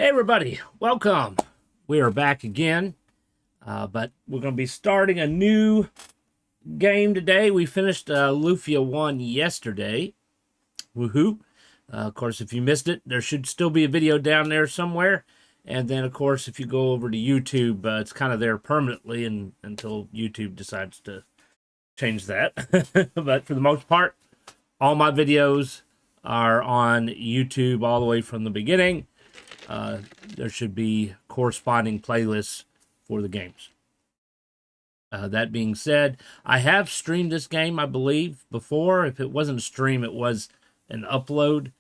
Hey everybody, welcome. We are back again, but we're going to be starting a new game today. We finished Lufia 1 yesterday. Woohoo. Of course, if you missed it, there should still be a video down there somewhere. And then, of course, if you go over to YouTube, it's kind of there permanently until YouTube decides to change that. But for the most part, all my videos are on YouTube all the way from the beginning. There should be corresponding playlists for the games. That being said, I have streamed this game, I believe, before. If it wasn't a stream, it was an upload.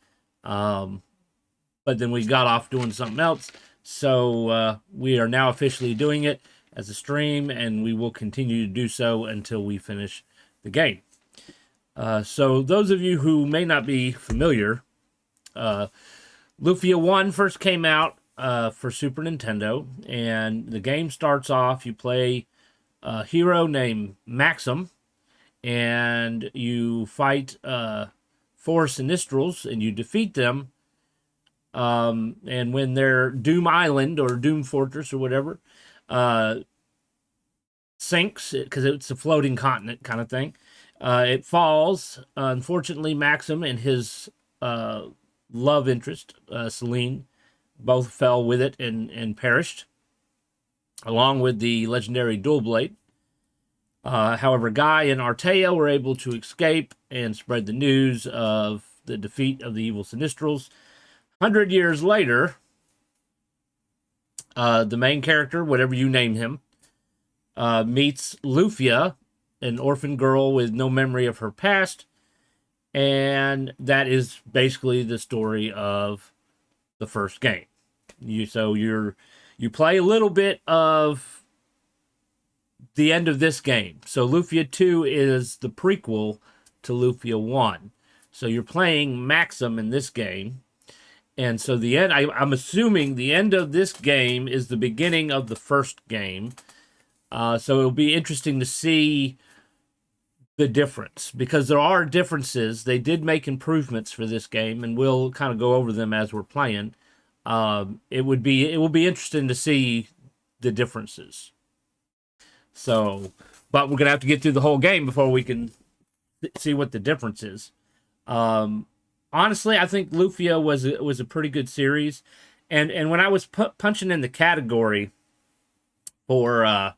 But then we got off doing something else. So we are now officially doing it as a stream, and we will continue to do so until we finish the game. So those of you who may not be familiar, Lufia 1 first came out for Super Nintendo, and the game starts off, you play a hero named Maxim, and you fight 4 Sinistrals, and you defeat them, and when their Doom Island, or Doom Fortress, or whatever, sinks, because it's a floating continent kind of thing, it falls. Unfortunately, Maxim and his love interest, Celine, both fell with it and perished, along with the legendary dual blade. However, Guy and Arteo were able to escape and spread the news of the defeat of the evil Sinistrals. 100 years later, the main character, whatever you name him, meets Lufia, an orphan girl with no memory of her past. And that is basically the story of the first game. You play a little bit of the end of this game. So Lufia 2 is the prequel to Lufia 1. So you're playing Maxim in this game. And so the end, I'm assuming the end of this game is the beginning of the first game. So it'll be interesting to see the difference, because there are differences. They did make improvements for this game, and we'll kind of go over them as we're playing. It will be interesting to see the differences. So, but we're gonna have to get through the whole game before we can see what the difference is. Honestly, I think Lufia was a pretty good series, and when I was punching in the category for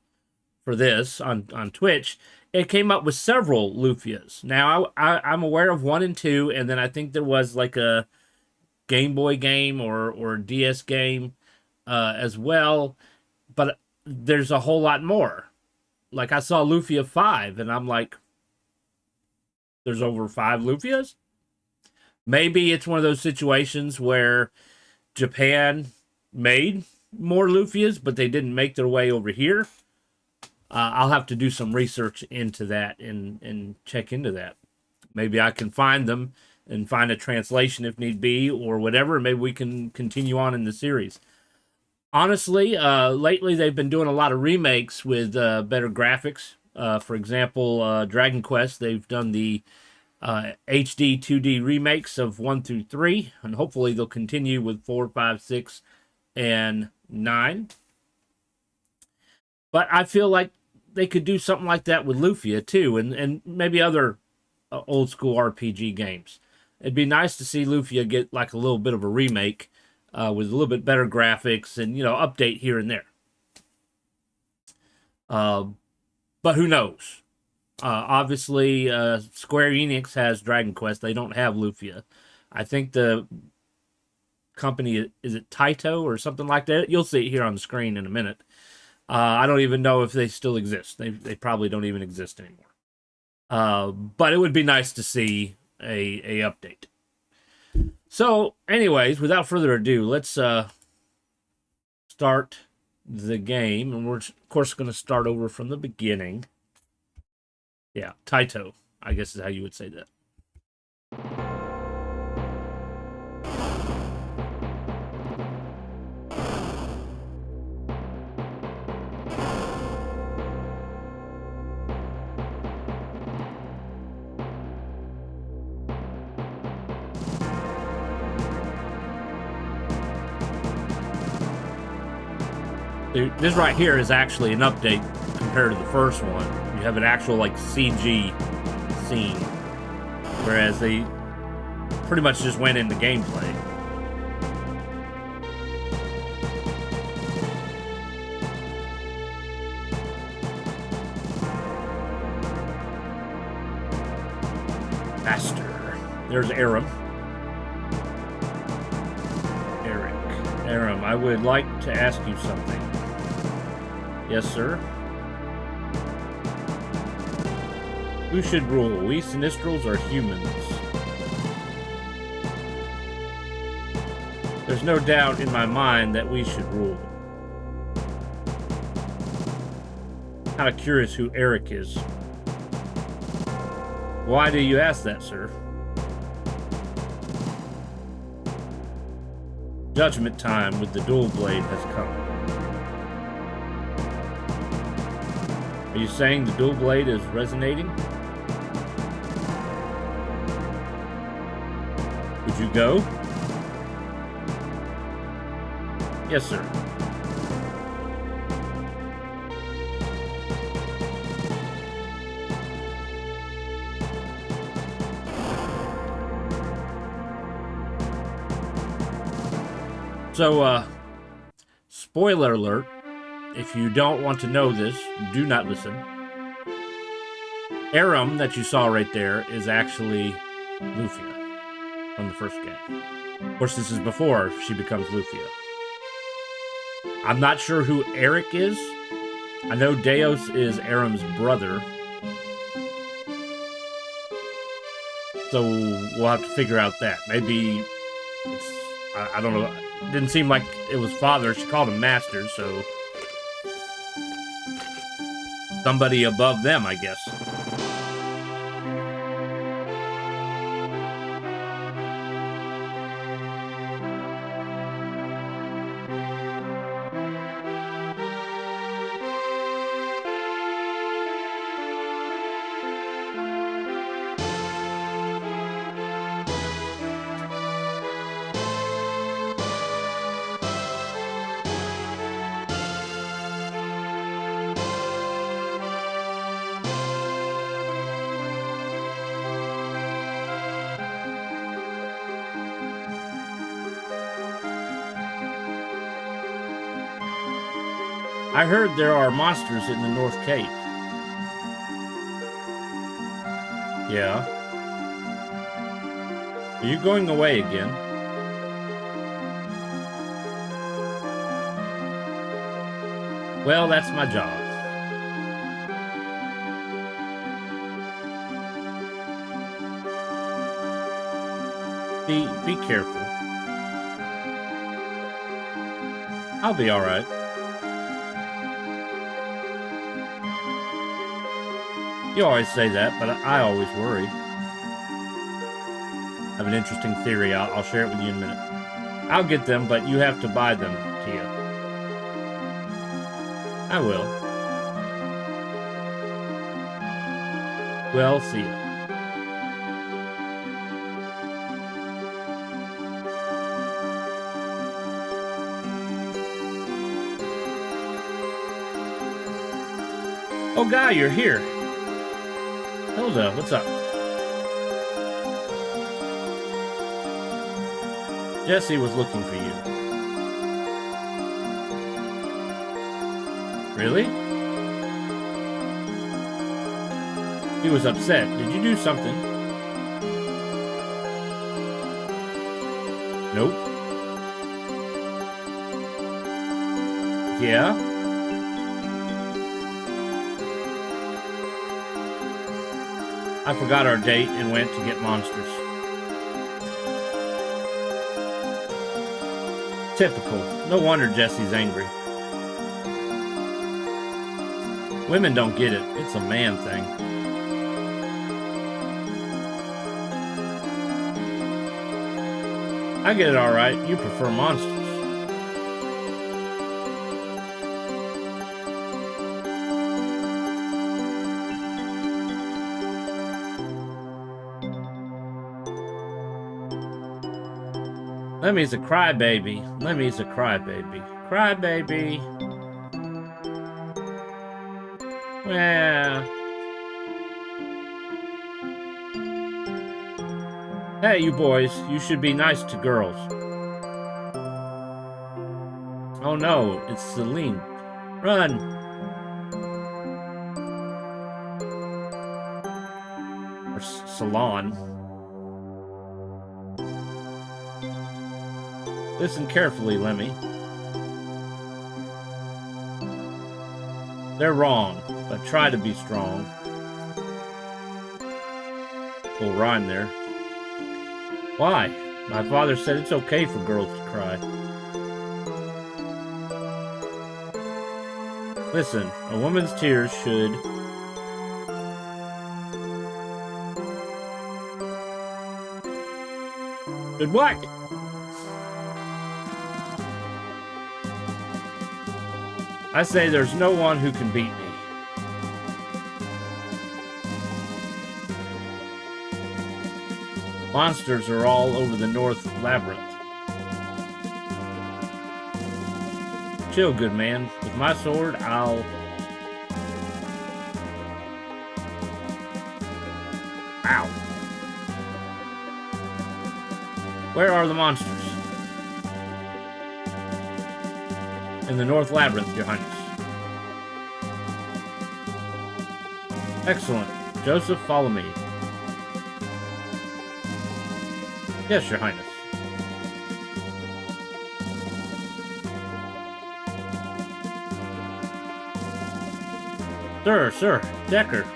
this on Twitch, it came up with several Lufias. Now, I'm aware of 1 and 2, and then I think there was like a Game Boy game or DS game as well, but there's a whole lot more. Like, I saw Lufia 5, and I'm like, there's over 5 Lufias? Maybe it's one of those situations where Japan made more Lufias, but they didn't make their way over here. I'll have to do some research into that and check into that. Maybe I can find them and find a translation if need be, or whatever. Maybe we can continue on in the series. Honestly, lately they've been doing a lot of remakes with better graphics. For example, Dragon Quest, they've done the HD 2D remakes of 1 through 3, and hopefully they'll continue with 4, 5, 6, and 9. But I feel like they could do something like that with Lufia too, and maybe other old school RPG games. It'd be nice to see Lufia get like a little bit of a remake with a little bit better graphics and, update here and there. But who knows? Obviously, Square Enix has Dragon Quest. They don't have Lufia. I think the company, is it Taito or something like that? You'll see it here on the screen in a minute. I don't even know if they still exist. They probably don't even exist anymore. But it would be nice to see a update. So, anyways, without further ado, let's start the game. And we're, of course, going to start over from the beginning. Yeah, Taito, I guess is how you would say that. This right here is actually an update compared to the first one. You have an actual like CG scene, whereas they pretty much just went into gameplay. Faster. There's Aram. Aram, I would like to ask you something. Yes, sir? Who should rule, we Sinistrals or humans? There's no doubt in my mind that we should rule. Kind of curious who Eric is. Why do you ask that, sir? Judgment time with the dual blade has come. Are you saying the dual blade is resonating? Would you go? Yes, sir. So, spoiler alert, if you don't want to know this, do not listen. Aram, that you saw right there, is actually Lufia from the first game. Of course, this is before she becomes Lufia. I'm not sure who Eric is. I know Deus is Aram's brother. So, we'll have to figure out that. Maybe it's... I don't know. It didn't seem like it was father. She called him master, so... somebody above them, I guess. I heard there are monsters in the North Cape. Yeah. Are you going away again? Well, that's my job. Be careful. I'll be alright. You always say that, but I always worry. I have an interesting theory. I'll share it with you in a minute. I'll get them, but you have to buy them, Tia. I will. Well, see ya. Oh, Guy, you're here. Hilda, what's up? Jesse was looking for you. Really? He was upset. Did you do something? Nope. Yeah? I forgot our date and went to get monsters. Typical. No wonder Jesse's angry. Women don't get it. It's a man thing. I get it alright. You prefer monsters. Lemmy's a crybaby. Lemmy's a crybaby. Crybaby. Yeah. Hey, you boys, you should be nice to girls. Oh no, it's Celine. Run! Or Salon. Listen carefully, Lemmy. They're wrong, but try to be strong. Full rhyme there. Why? My father said it's okay for girls to cry. Listen, a woman's tears should... Should what? I say there's no one who can beat me. Monsters are all over the North Labyrinth. Chill, good man. With my sword, I'll... Ow. Where are the monsters? In the North Labyrinth, Your Highness. Excellent. Joseph, follow me. Yes, Your Highness. Sir, Decker.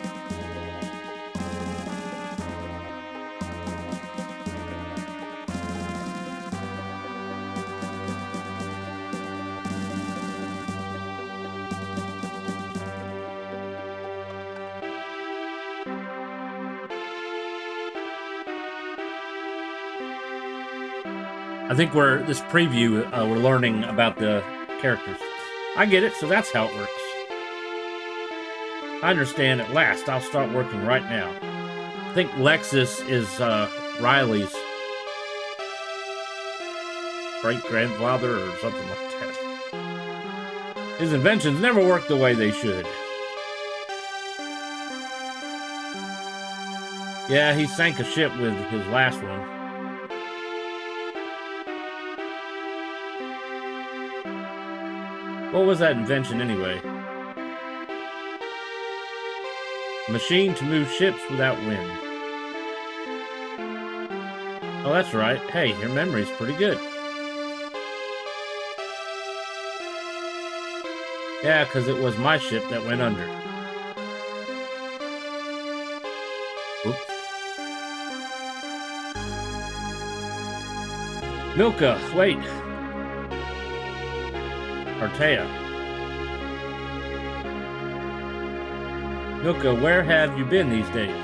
I think this preview, we're learning about the characters. I get it, so that's how it works. I understand at last. I'll start working right now. I think Lexus is Riley's great-grandfather or something like that. His inventions never work the way they should. Yeah, he sank a ship with his last one. What was that invention anyway? A machine to move ships without wind. Oh, that's right. Hey, your memory's pretty good. Yeah, because it was my ship that went under. Oops. Milka, wait. Artea. Milka, where have you been these days?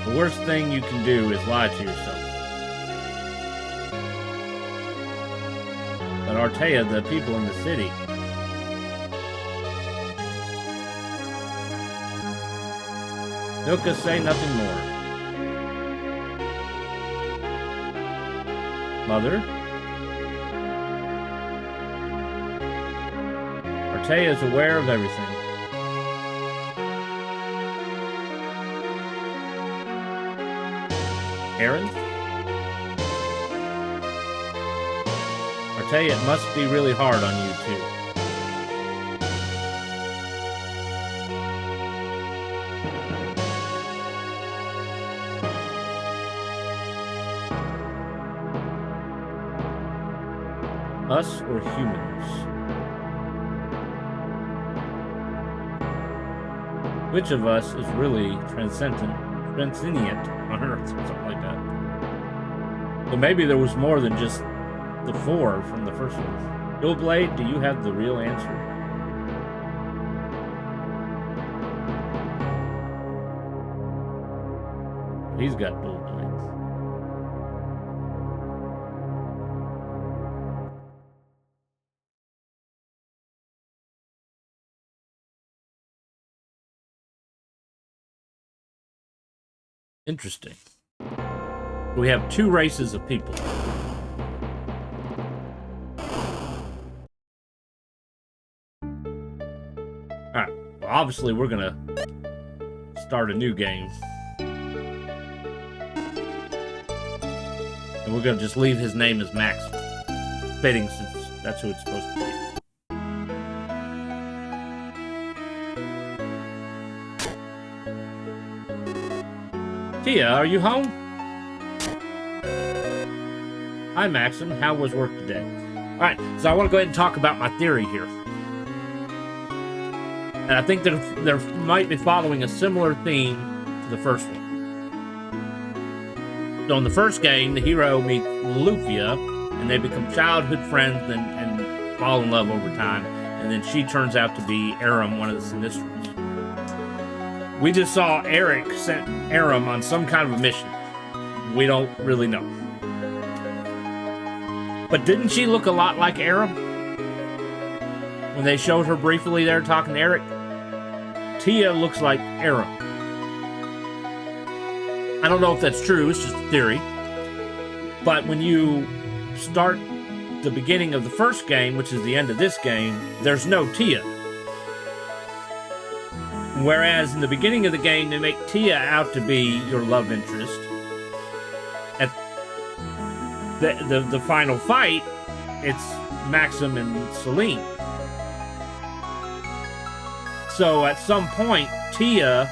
The worst thing you can do is lie to yourself. But Artea, the people in the city... Milka, say nothing more. Mother? Artea is aware of everything. Aaron? Artea, it must be really hard on you too. Us or humans? Which of us is really transcendent on Earth, or something like that? So maybe there was more than just the 4 from the first one. Billblade, do you have the real answer? He's got dual blades. Interesting. We have two races of people. Alright, well, obviously we're gonna start a new game. And we're gonna just leave his name as Max. Fitting, since that's who it's supposed to be. Tia, are you home? Hi, Maxim. How was work today? Alright, so I want to go ahead and talk about my theory here. And I think there might be following a similar theme to the first one. So in the first game, the hero meets Lufia, and they become childhood friends and fall in love over time. And then she turns out to be Aram, one of the Sinistrals. We just saw Eric sent Aram on some kind of a mission. We don't really know. But didn't she look a lot like Aram? When they showed her briefly there talking to Eric? Tia looks like Aram. I don't know if that's true, it's just a theory. But when you start the beginning of the first game, which is the end of this game, there's no Tia. Whereas in the beginning of the game, they make Tia out to be your love interest. At the final fight, it's Maxim and Celine. So at some point, Tia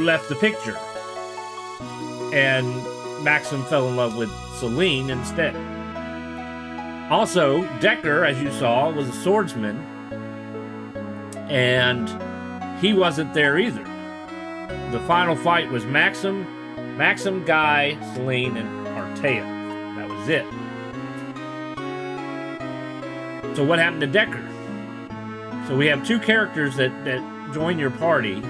left the picture. And Maxim fell in love with Celine instead. Also, Decker, as you saw, was a swordsman. And he wasn't there either. The final fight was Maxim, Guy, Celine, and Artea. That was it. So what happened to Decker? So we have two characters that join your party,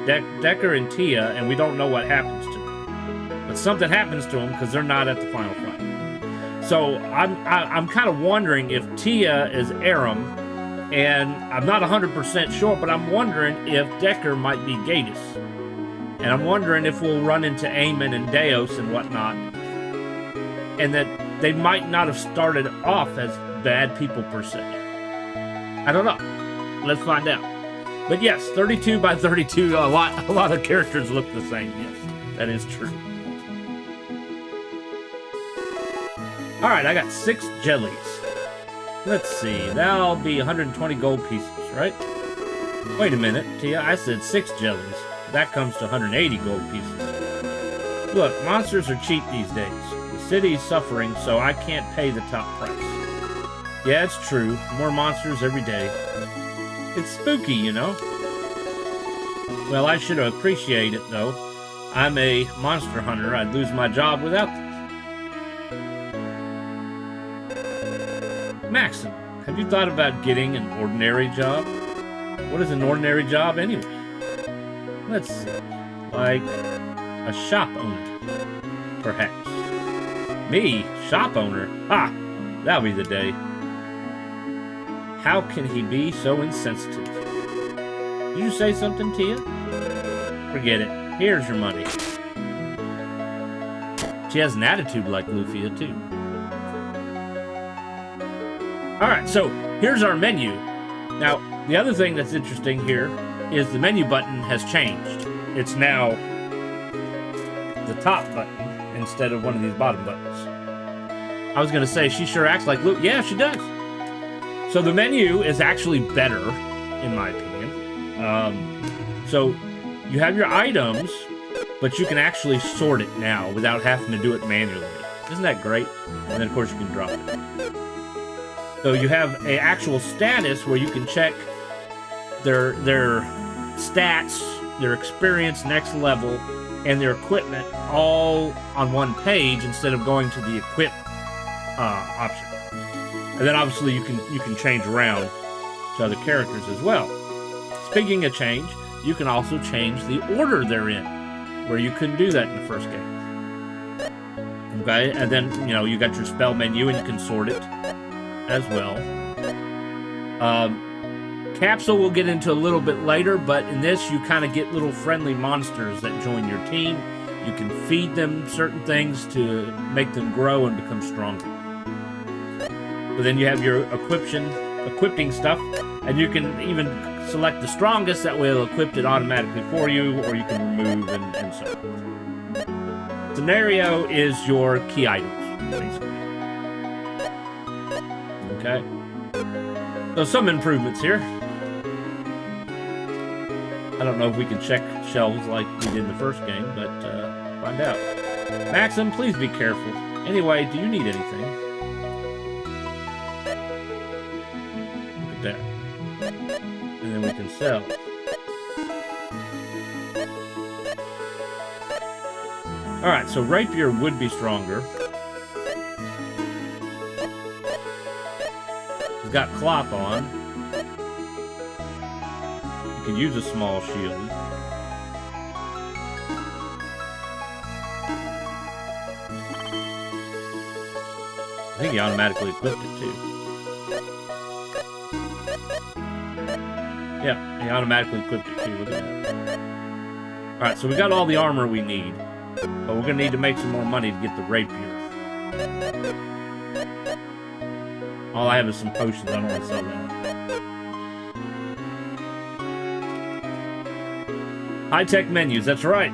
Decker and Tia, and we don't know what happens to them. But something happens to them because they're not at the final fight. So I'm kind of wondering if Tia is Aram, and I'm not 100% sure, but I'm wondering if Decker might be Gatus. And I'm wondering if we'll run into Eamon and Deus and whatnot, and that they might not have started off as bad people per se. I don't know. Let's find out. But yes, 32 by 32, a lot of characters look the same. Yes, that is true. All right, I got 6 jellies. Let's see, that'll be 120 gold pieces, right? Wait a minute, Tia, I said 6 jellies. That comes to 180 gold pieces. Look, monsters are cheap these days. The city's suffering, so I can't pay the top price. Yeah, it's true. More monsters every day. It's spooky, you know? Well, I should appreciate it, though. I'm a monster hunter. I'd lose my job without them. Maxim, have you thought about getting an ordinary job? What is an ordinary job, anyway? Let's see. Like a shop owner, perhaps. Me? Shop owner? Ha! That'll be the day. How can he be so insensitive? Did you say something, Tia? Forget it. Here's your money. She has an attitude like Lufia, too. Alright, so here's our menu. Now, the other thing that's interesting here is the menu button has changed. It's now the top button instead of one of these bottom buttons. I was going to say, she sure acts like Lufia. Yeah, she does. So the menu is actually better, in my opinion. So you have your items, but you can actually sort it now without having to do it manually. Isn't that great? And then, of course, you can drop it. So you have an actual status where you can check their stats, their experience, next level, and their equipment all on one page instead of going to the equip option. And then obviously you can change around to other characters as well. Speaking of change, you can also change the order they're in, where you couldn't do that in the first game. Okay, and then you got your spell menu and you can sort it as well. Capsule we'll get into a little bit later, but in this you kind of get little friendly monsters that join your team, You can feed them certain things to make them grow and become stronger. So then you have your equipping stuff, and you can even select the strongest. That way it'll equip it automatically for you, or you can remove and so on. Scenario is your key items, basically. Okay. So some improvements here. I don't know if we can check shelves like we did in the first game, but find out. Maxim, please be careful. Anyway, do you need anything? Look at that. And then we can sell. Alright, so rapier would be stronger. It's got cloth on. You could use a small shield. I think he automatically equipped it too. Yeah, he automatically equipped it too. Look at that. Alright, so we got all the armor we need. But we're going to need to make some more money to get the rapier. All I have is some potions. I don't want to sell that. High-tech menus, that's right.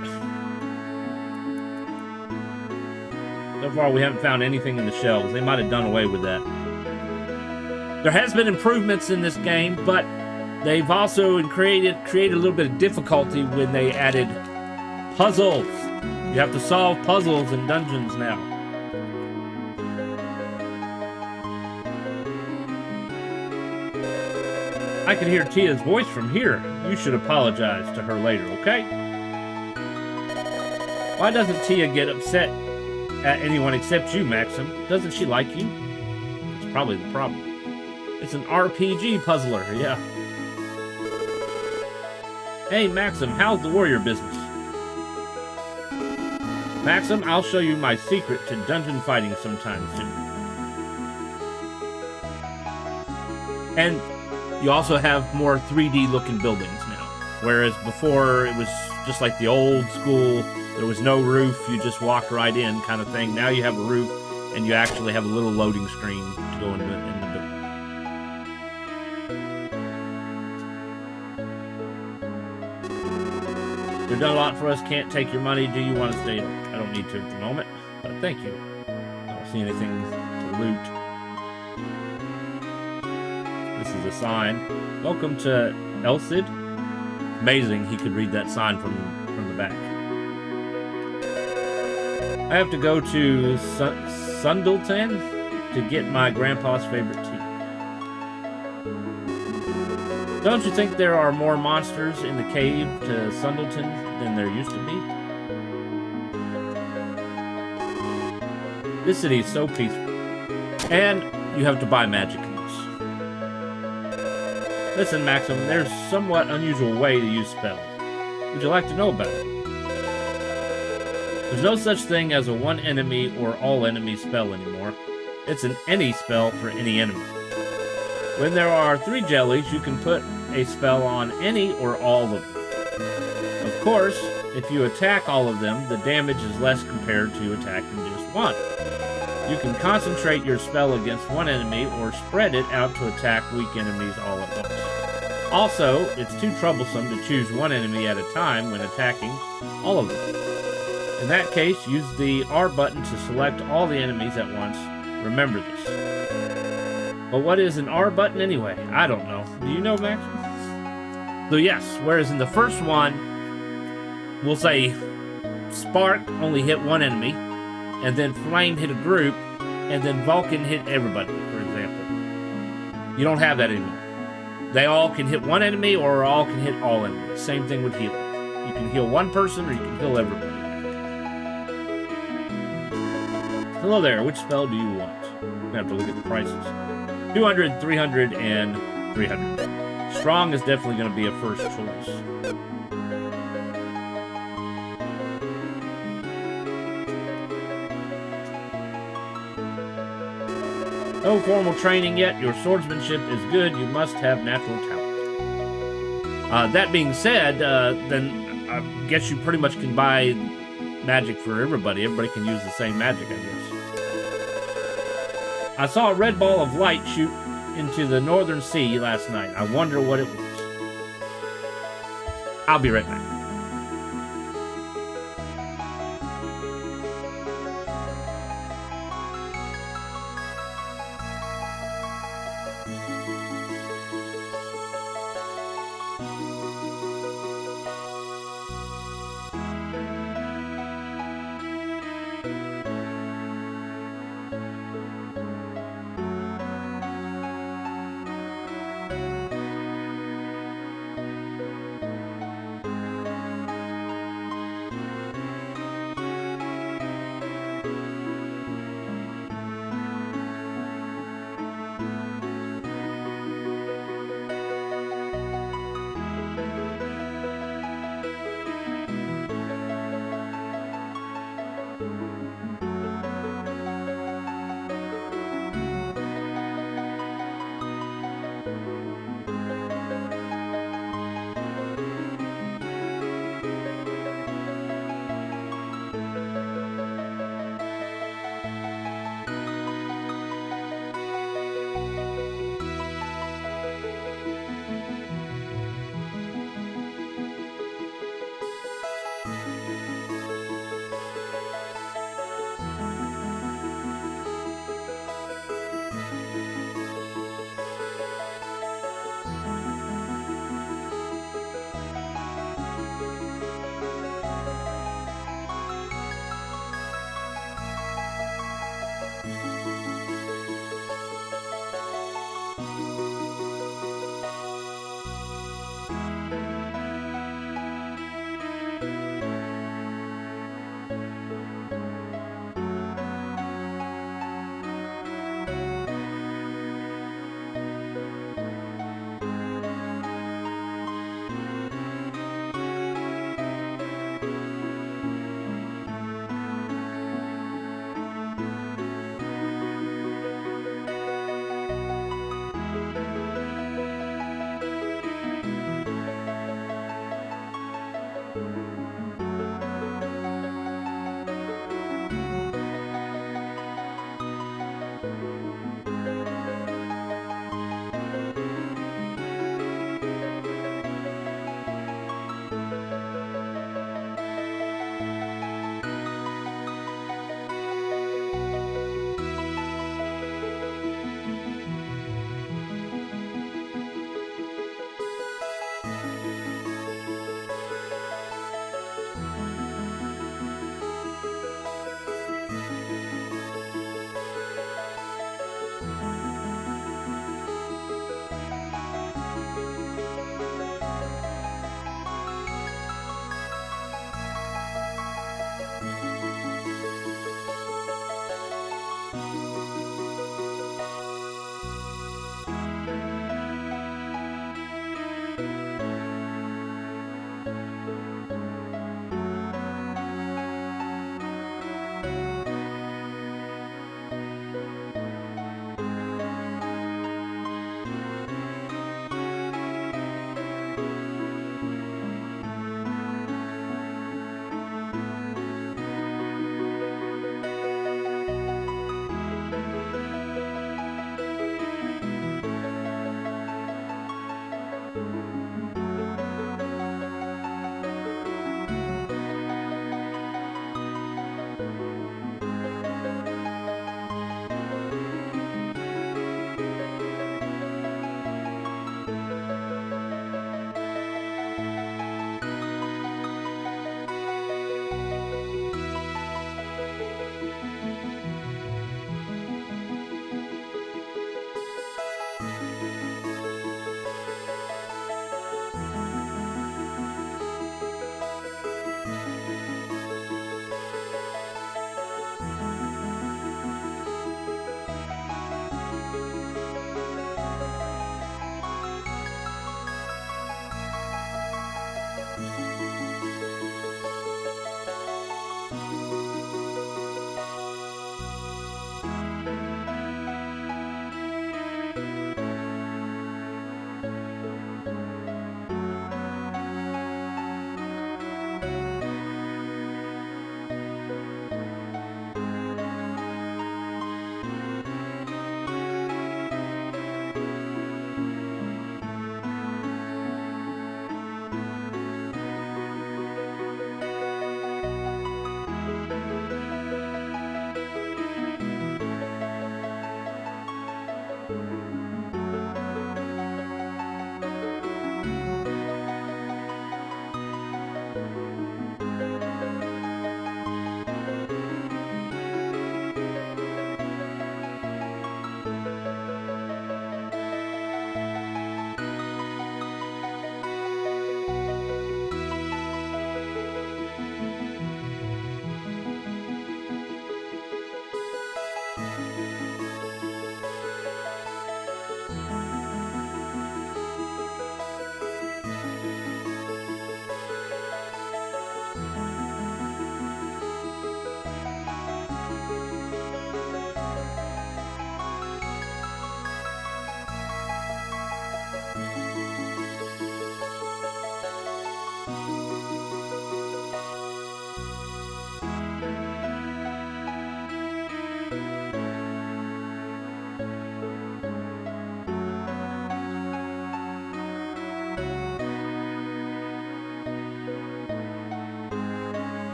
So far, we haven't found anything in the shelves. They might have done away with that. There has been improvements in this game, but they've also created a little bit of difficulty when they added puzzles. You have to solve puzzles in dungeons now. I can hear Tia's voice from here. You should apologize to her later, okay? Why doesn't Tia get upset at anyone except you, Maxim? Doesn't she like you? That's probably the problem. It's an RPG puzzler, yeah. Hey, Maxim, how's the warrior business? Maxim, I'll show you my secret to dungeon fighting sometime soon. And you also have more 3D looking buildings now. Whereas before it was just like the old school, there was no roof, you just walked right in kind of thing. Now you have a roof and you actually have a little loading screen to go in the building. You've done a lot for us, can't take your money. Do you want to stay? I don't need to at the moment, but thank you. I don't see anything to loot. This is a sign. Welcome to Elcid. Amazing he could read that sign from the back. I have to go to Sundleton to get my grandpa's favorite tea. Don't you think there are more monsters in the cave to Sundleton than there used to be? This city is so peaceful. And you have to buy magic items. Listen, Maxim, there's a somewhat unusual way to use spells. Would you like to know about it? There's no such thing as a one enemy or all enemy spell anymore. It's an any spell for any enemy. When there are 3 jellies, you can put a spell on any or all of them. Of course, if you attack all of them, the damage is less compared to attacking just one. You can concentrate your spell against one enemy or spread it out to attack weak enemies all at once. Also, it's too troublesome to choose one enemy at a time when attacking all of them. In that case, use the R button to select all the enemies at once. Remember this. But what is an R button anyway? I don't know. Do you know, Max? So yes, whereas in the first one, we'll say Spark only hit one enemy, and then Flame hit a group, and then Vulcan hit everybody, for example. You don't have that anymore. They all can hit one enemy, or all can hit all enemies. Same thing with healing. You can heal one person, or you can heal everybody. Hello there, which spell do you want? We have to look at the prices. 200, 300, and 300. Strong is definitely going to be a first choice. No formal training yet. Your swordsmanship is good. You must have natural talent. That being said, then I guess you pretty much can buy magic for everybody. Everybody can use the same magic, I guess. I saw a red ball of light shoot into the northern sea last night. I wonder what it was. I'll be right back.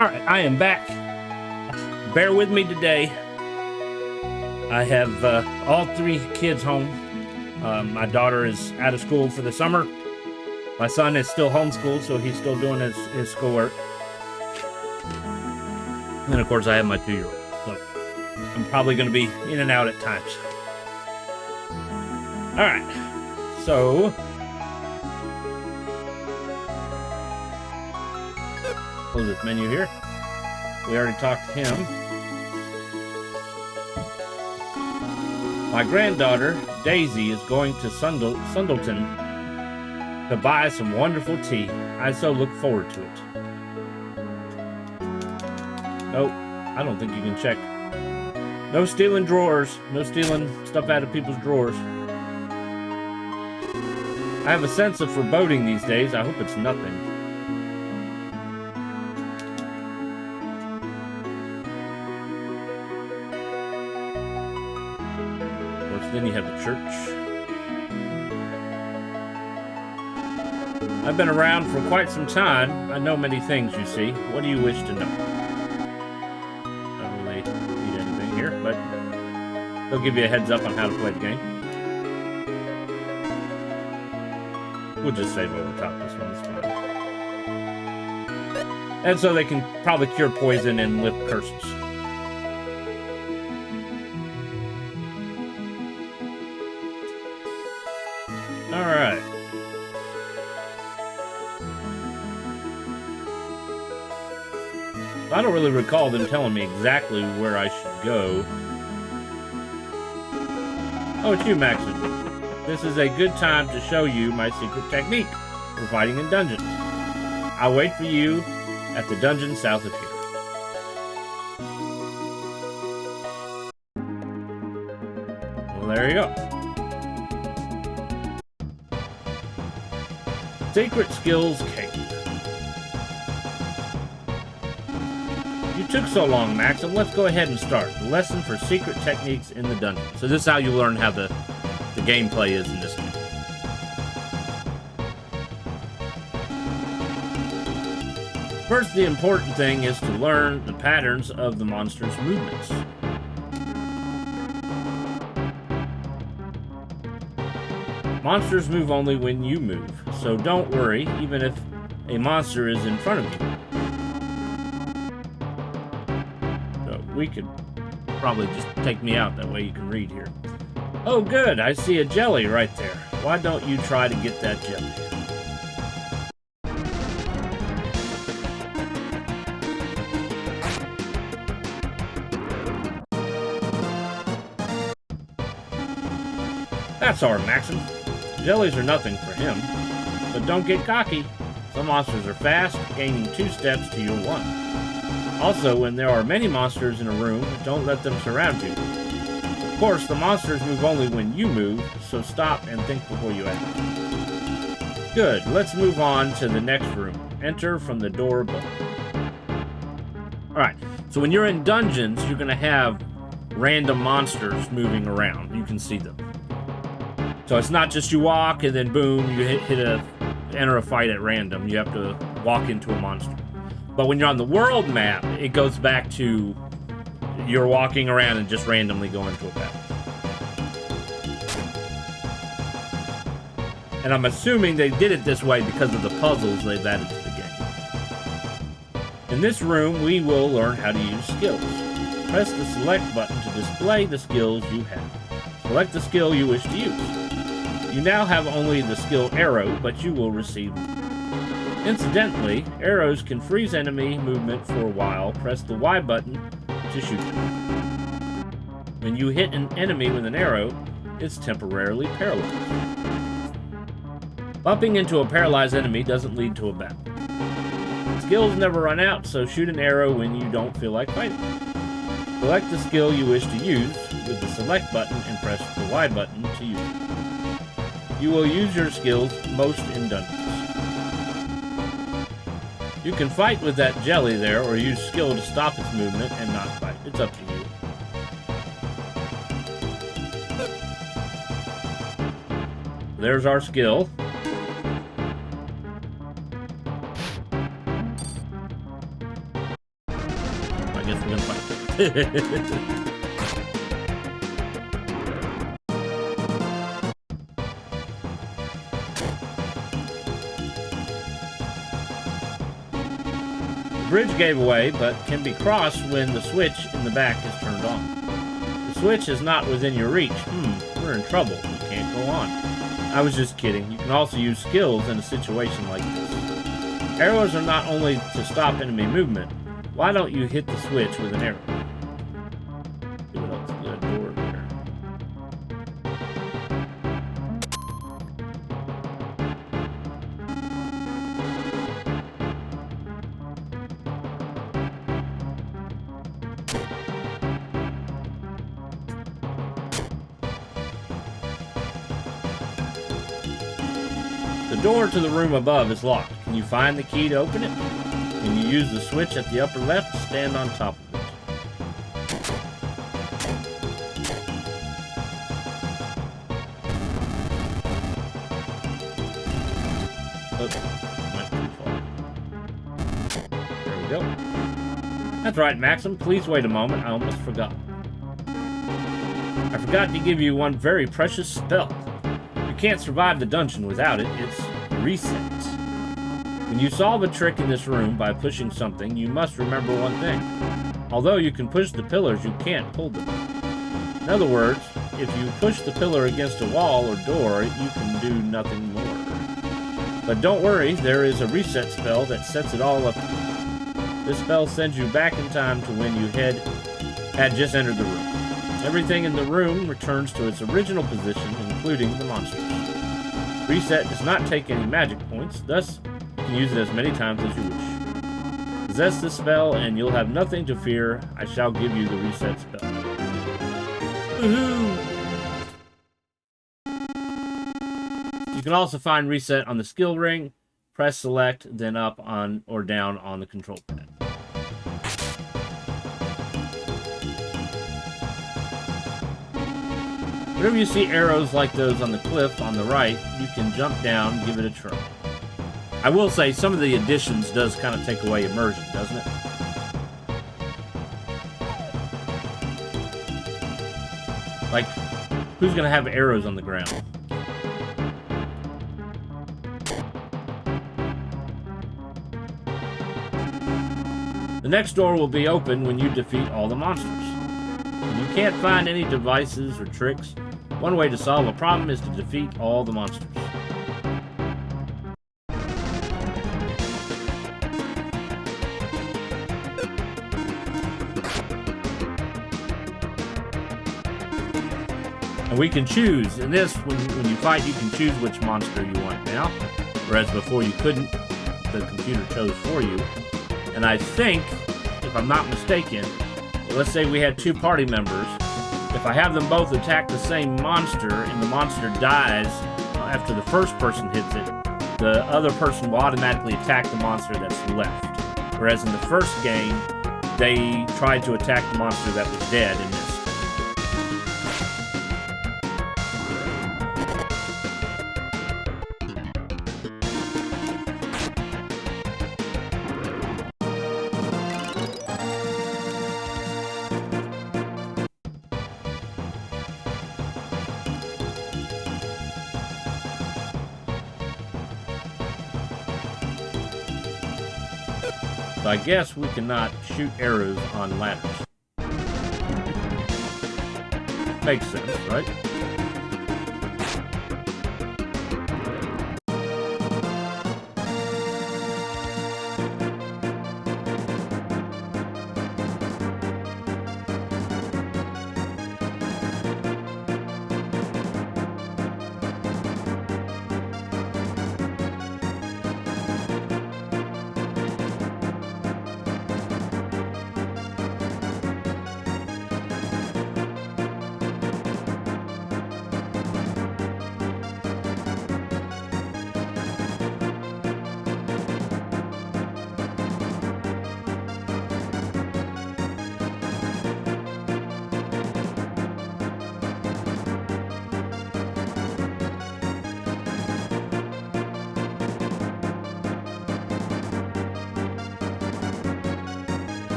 Alright, I am back. Bear with me today. I have all 3 kids home. My daughter is out of school for the summer. My son is still homeschooled, so he's still doing his schoolwork. And then, of course, I have my 2-year-old. So I'm probably going to be in and out at times. Alright, so close this menu here. We already talked to him. My granddaughter, Daisy, is going to Sundleton to buy some wonderful tea. I so look forward to it. Nope, I don't think you can check. No stealing drawers. No stealing stuff out of people's drawers. I have a sense of foreboding these days. I hope it's nothing. Then you have the church. I've been around for quite some time. I know many things, you see. What do you wish to know? Don't really need anything here, but they'll give you a heads up on how to play the game. We'll just save over top this one. It's fine. And so they can probably cure poison and lift curses. Alright. I don't really recall them telling me exactly where I should go. Oh, it's you, Maxon. This is a good time to show you my secret technique for fighting in dungeons. I'll wait for you at the dungeon south of here. Well, there you go. Secret Skills Cake. You took so long, Maxim. Let's go ahead and start. The lesson for secret techniques in the dungeon. So this is how you learn how the gameplay is in this game. First, the important thing is to learn the patterns of the monster's movements. Monsters move only when you move, so don't worry, even if a monster is in front of you. So we could probably just take me out, that way you can read here. Oh good, I see a jelly right there. Why don't you try to get that jelly? That's our Maxim. Jellies are nothing for him, but don't get cocky. Some monsters are fast, gaining 2 steps to your 1. Also, when there are many monsters in a room, don't let them surround you. Of course, the monsters move only when you move, so stop and think before you act. Good, let's move on to the next room. Enter from the door above. Alright, so when you're in dungeons, you're going to have random monsters moving around. You can see them. So it's not just you walk and then boom, you enter a fight at random. You have to walk into a monster. But when you're on the world map, it goes back to you're walking around and just randomly go into a battle. And I'm assuming they did it this way because of the puzzles they've added to the game. In this room, we will learn how to use skills. Press the select button to display the skills you have. Select the skill you wish to use. You now have only the skill arrow, but you will receive them. Incidentally, arrows can freeze enemy movement for a while. Press the Y button to shoot them. When you hit an enemy with an arrow, it's temporarily paralyzed. Bumping into a paralyzed enemy doesn't lead to a battle. Skills never run out, so shoot an arrow when you don't feel like fighting. Select the skill you wish to use with the select button and press the Y button to use it. You will use your skills most in dungeons. You can fight with that jelly there, or use skill to stop its movement and not fight. It's up to you. There's our skill. The bridge gave away, but can be crossed when the switch in the back is turned on. The switch is not within your reach. We're in trouble. We can't go on. I was just kidding. You can also use skills in a situation like this. Arrows are not only to stop enemy movement. Why don't you hit the switch with an arrow? See what else? Got a door there. The door to the room above is locked. Can you find the key to open it? Can you use the switch at the upper left to stand on top of it? Oops, went too far. There we go. That's right, Maxim. Please wait a moment. I almost forgot. I forgot to give you one very precious spell. You can't survive the dungeon without it. It's reset. When you solve a trick in this room by pushing something, you must remember one thing. Although you can push the pillars, you can't pull them. In other words, if you push the pillar against a wall or door, you can do nothing more. But don't worry, there is a reset spell that sets it all up. This spell sends you back in time to when you had just entered the room. Everything in the room returns to its original position, including the monsters. Reset does not take any magic points, thus you can use it as many times as you wish. Possess this spell and you'll have nothing to fear. I shall give you the reset spell. Woohoo! You can also find reset on the skill ring. Press select, then up on or down on the control pad. Whenever you see arrows like those on the cliff on the right, you can jump down, give it a try. I will say some of the additions does kind of take away immersion, doesn't it? Like, who's going to have arrows on the ground? The next door will be open when you defeat all the monsters. If you can't find any devices or tricks, one way to solve a problem is to defeat all the monsters. And we can choose. In this, when you fight, you can choose which monster you want now. Whereas before you couldn't, the computer chose for you. And I think, if I'm not mistaken, let's say we had two party members. If I have them both attack the same monster and the monster dies after the first person hits it, the other person will automatically attack the monster that's left. Whereas in the first game, they tried to attack the monster that was dead and missed. So I guess we cannot shoot arrows on ladders. Makes sense, right?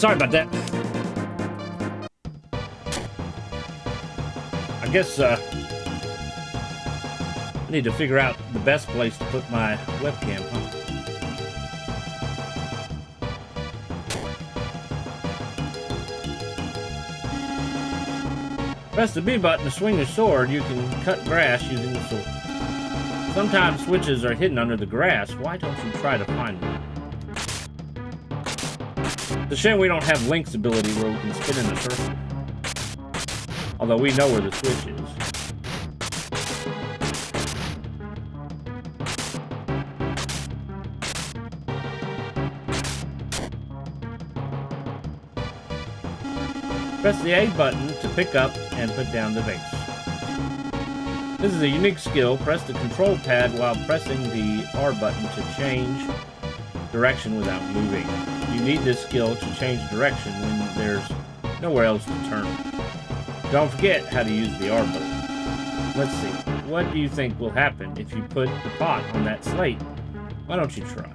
sorry about that. I guess, I need to figure out the best place to put my webcam, huh? Press the B button to swing your sword. You can cut grass using the sword. Sometimes switches are hidden under the grass. Why don't you try to find them? It's a shame we don't have Link's ability where we can spin in a circle. Although we know where the switch is. Press the A button to pick up and put down the vase. This is a unique skill. Press the control pad while pressing the R button to change direction without moving. You need this skill to change direction when there's nowhere else to turn. Don't forget how to use the R button. Let's see. What do you think will happen if you put the pot on that slate? Why don't you try?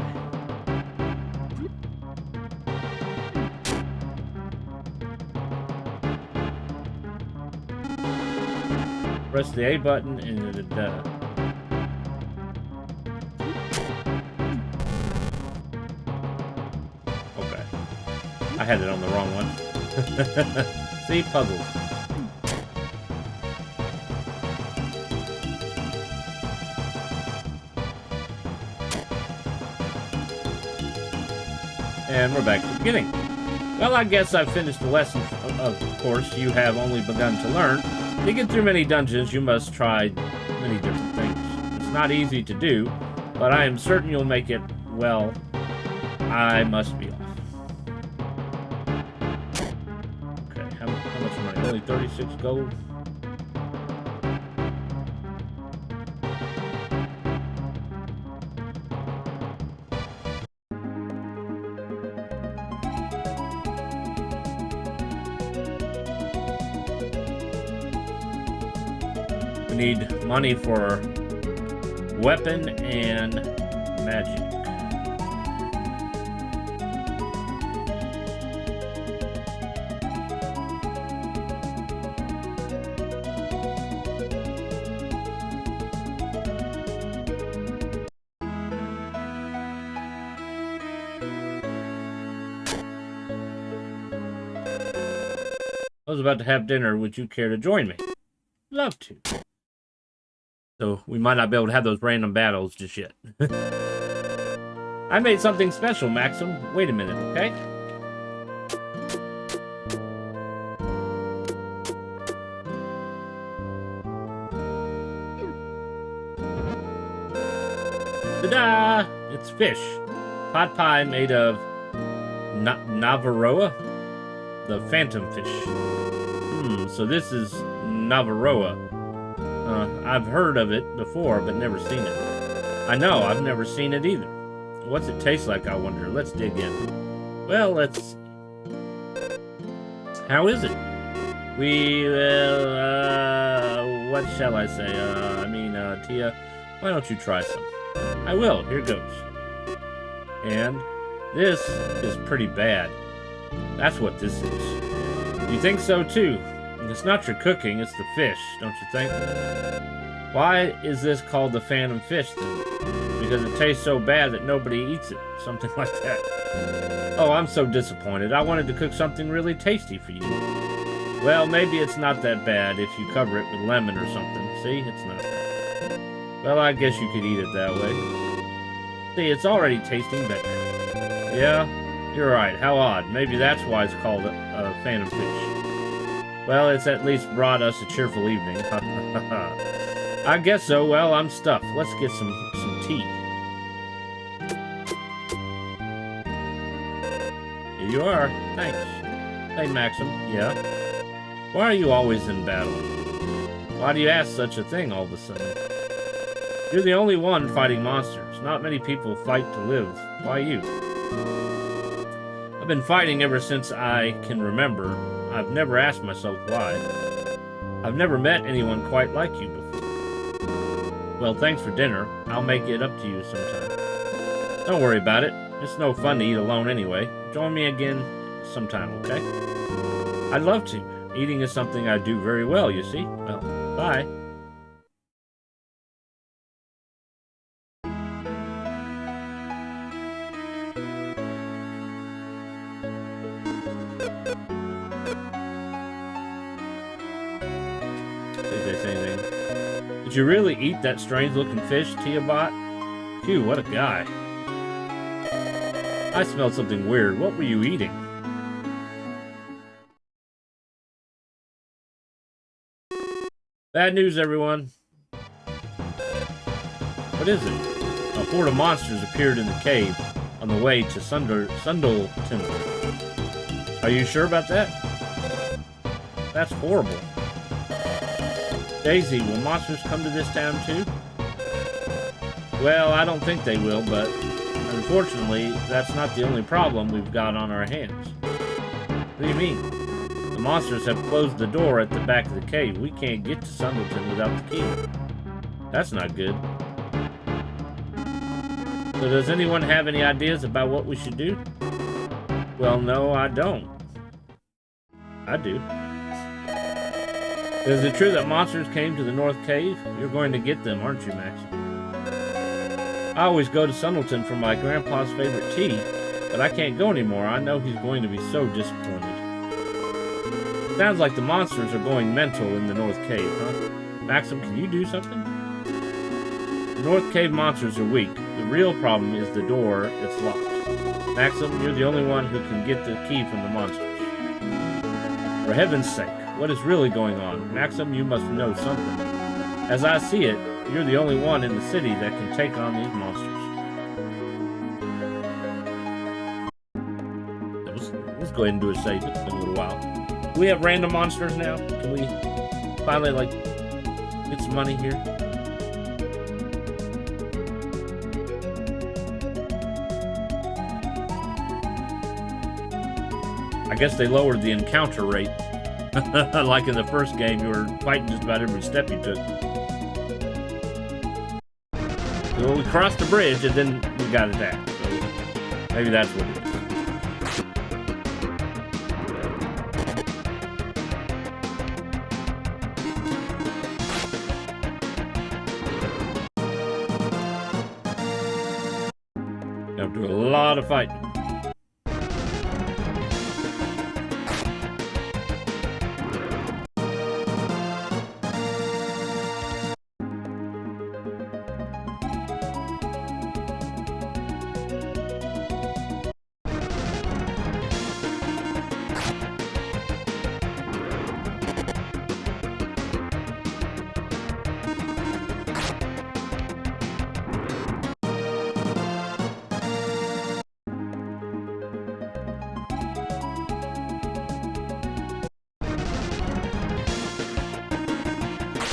Press the A button and okay. I had it on the wrong one. See, puzzles. And we're back to the beginning. Well, I guess I've finished the lesson. Of course, you have only begun to learn. To get through many dungeons, you must try many different things. It's not easy to do, but I am certain you'll make it. Well, I must be off. Okay, how much money? Only 36 gold? Need money for weapon and magic. I was about to have dinner. Would you care to join me? Love to. So we might not be able to have those random battles just yet. I made something special, Maxim. Wait a minute, okay? Ta-da! It's fish. Pot pie made of Navaroa, the phantom fish. So this is Navaroa. I've heard of it before, but never seen it. I know, I've never seen it either. What's it taste like, I wonder? Let's dig in. Well, let's see. How is it? What shall I say? Tia, why don't you try some? I will, here goes. And this is pretty bad. That's what this is. You think so too? It's not your cooking, it's the fish, don't you think? Why is this called the phantom fish then? Because it tastes so bad that nobody eats it. Something like that. Oh, I'm so disappointed. I wanted to cook something really tasty for you. Well, maybe it's not that bad if you cover it with lemon or something. See, it's not bad. Well, I guess you could eat it that way. See, it's already tasting better. Yeah, you're right. How odd. Maybe that's why it's called a phantom fish. Well, it's at least brought us a cheerful evening. I guess so. Well, I'm stuffed. Let's get some tea. Here you are. Thanks. Hey, Maxim. Yeah? Why are you always in battle? Why do you ask such a thing all of a sudden? You're the only one fighting monsters. Not many people fight to live. Why you? I've been fighting ever since I can remember. I've never asked myself why. I've never met anyone quite like you before. Well, thanks for dinner. I'll make it up to you sometime. Don't worry about it. It's no fun to eat alone anyway. Join me again sometime, okay? I'd love to. Eating is something I do very well, you see. Well, bye. Did they say anything? Did you really eat that strange-looking fish, Tia bought? Phew, what a guy. I smelled something weird. What were you eating? Bad news, everyone. What is it? A horde of monsters appeared in the cave on the way to Sundleton. Are you sure about that? That's horrible. Daisy, will monsters come to this town too? Well, I don't think they will, but unfortunately, that's not the only problem we've got on our hands. What do you mean? The monsters have closed the door at the back of the cave. We can't get to Sundleton without the key. That's not good. So does anyone have any ideas about what we should do? Well, no, I don't. I do. Is it true that monsters came to the North Cave? You're going to get them, aren't you, Max? I always go to Sundleton for my grandpa's favorite tea, but I can't go anymore. I know he's going to be so disappointed. Sounds like the monsters are going mental in the North Cave, huh? Maxim, can you do something? The North Cave monsters are weak. The real problem is the door that's locked. Maxim, you're the only one who can get the key from the monsters. For heaven's sake, what is really going on? Maxim, you must know something. As I see it, you're the only one in the city that can take on these monsters. Let's go ahead and do a save. It's been a little while. Do we have random monsters now? Can we finally, like, get some money here? I guess they lowered the encounter rate. Like in the first game, you were fighting just about every step you took. So we crossed the bridge and then we got attacked. So maybe that's what it is. You have to do a lot of fighting.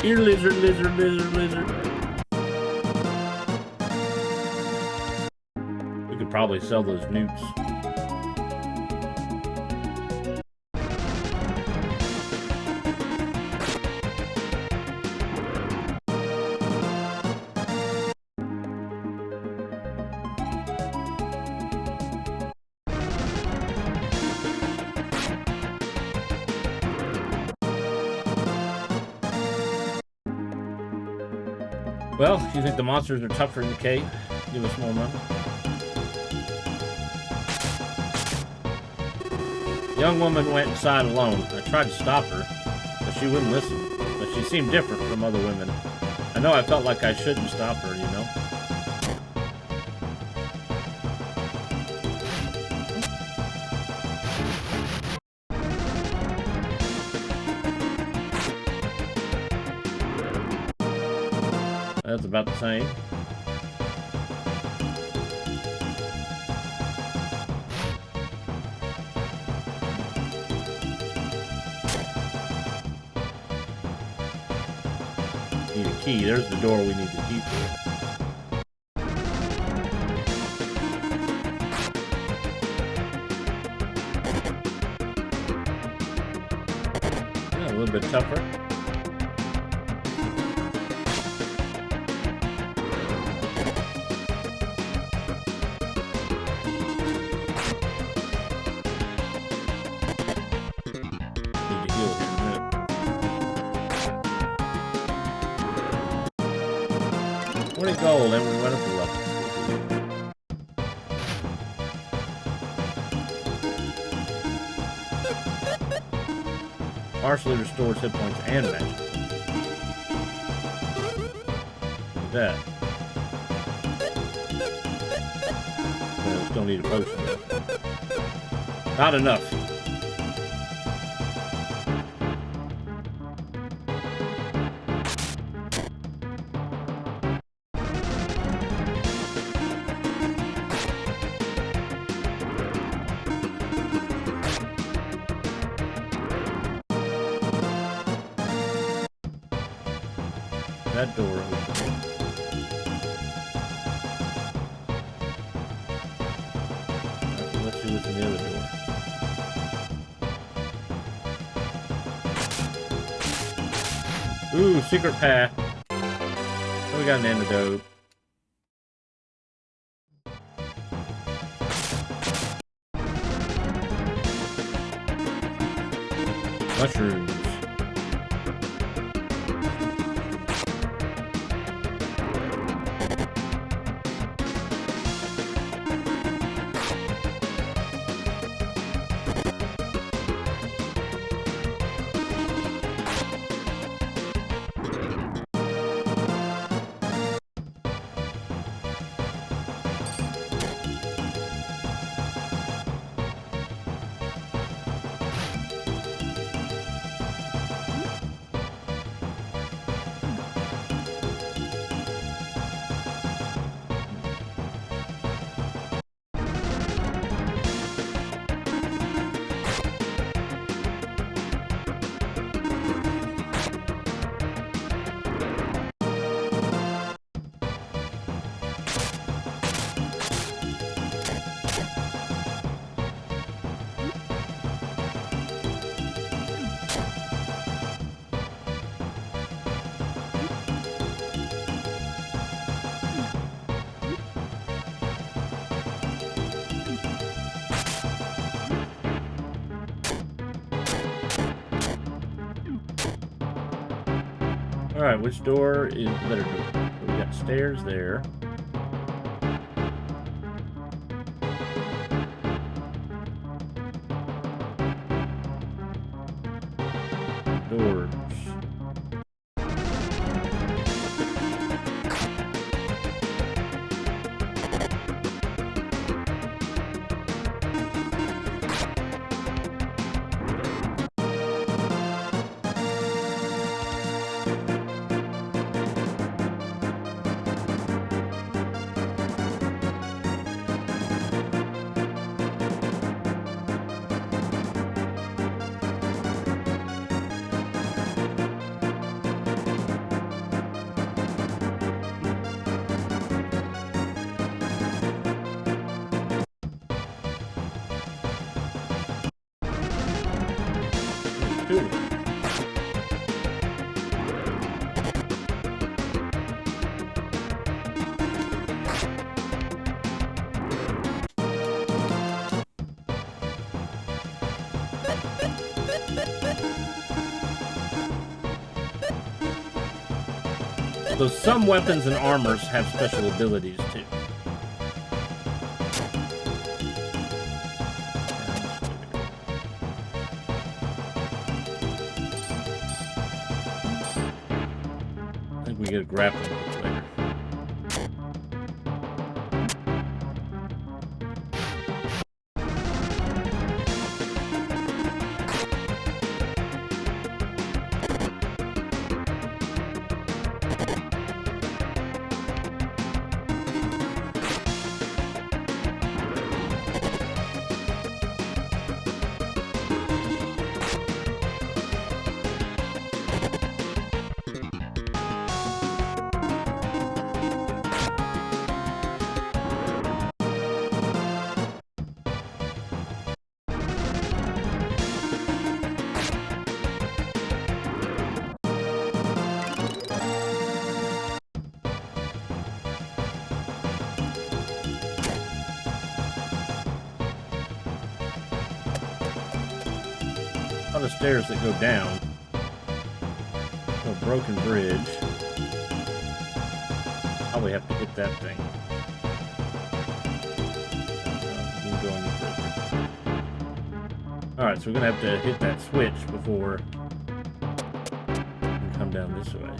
Here, lizard, lizard, lizard, lizard. We could probably sell those newts. Well, do you think the monsters are tougher in the cave? Give us more money. The young woman went inside alone. I tried to stop her, but she wouldn't listen. But she seemed different from other women. I know I felt like I shouldn't stop her, you know? That's about the same. Need a key. There's the door we need the key for. Yeah, a little bit tougher. 20 gold, and we went up a level. Partially restores hit points and magic. Look at that. Well, still need a potion though. Not enough. That door open. Let's see what's in the other door. Ooh, secret path. Oh, we got an antidote. Mushrooms. Alright, which door is the better door? We got stairs there. Doors. Cool. Though some weapons and armors have special abilities too. I think we get a grappling hook later. The stairs that go down. A broken bridge. probably have to hit that thing. Won't go any further. Alright, so we're gonna have to hit that switch before we can come down this way.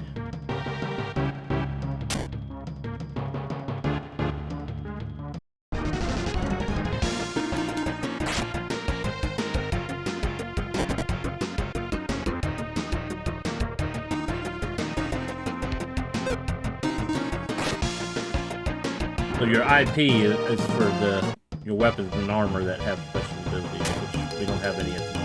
So your IP is for your weapons and armor that have special abilities, which we don't have any at the moment.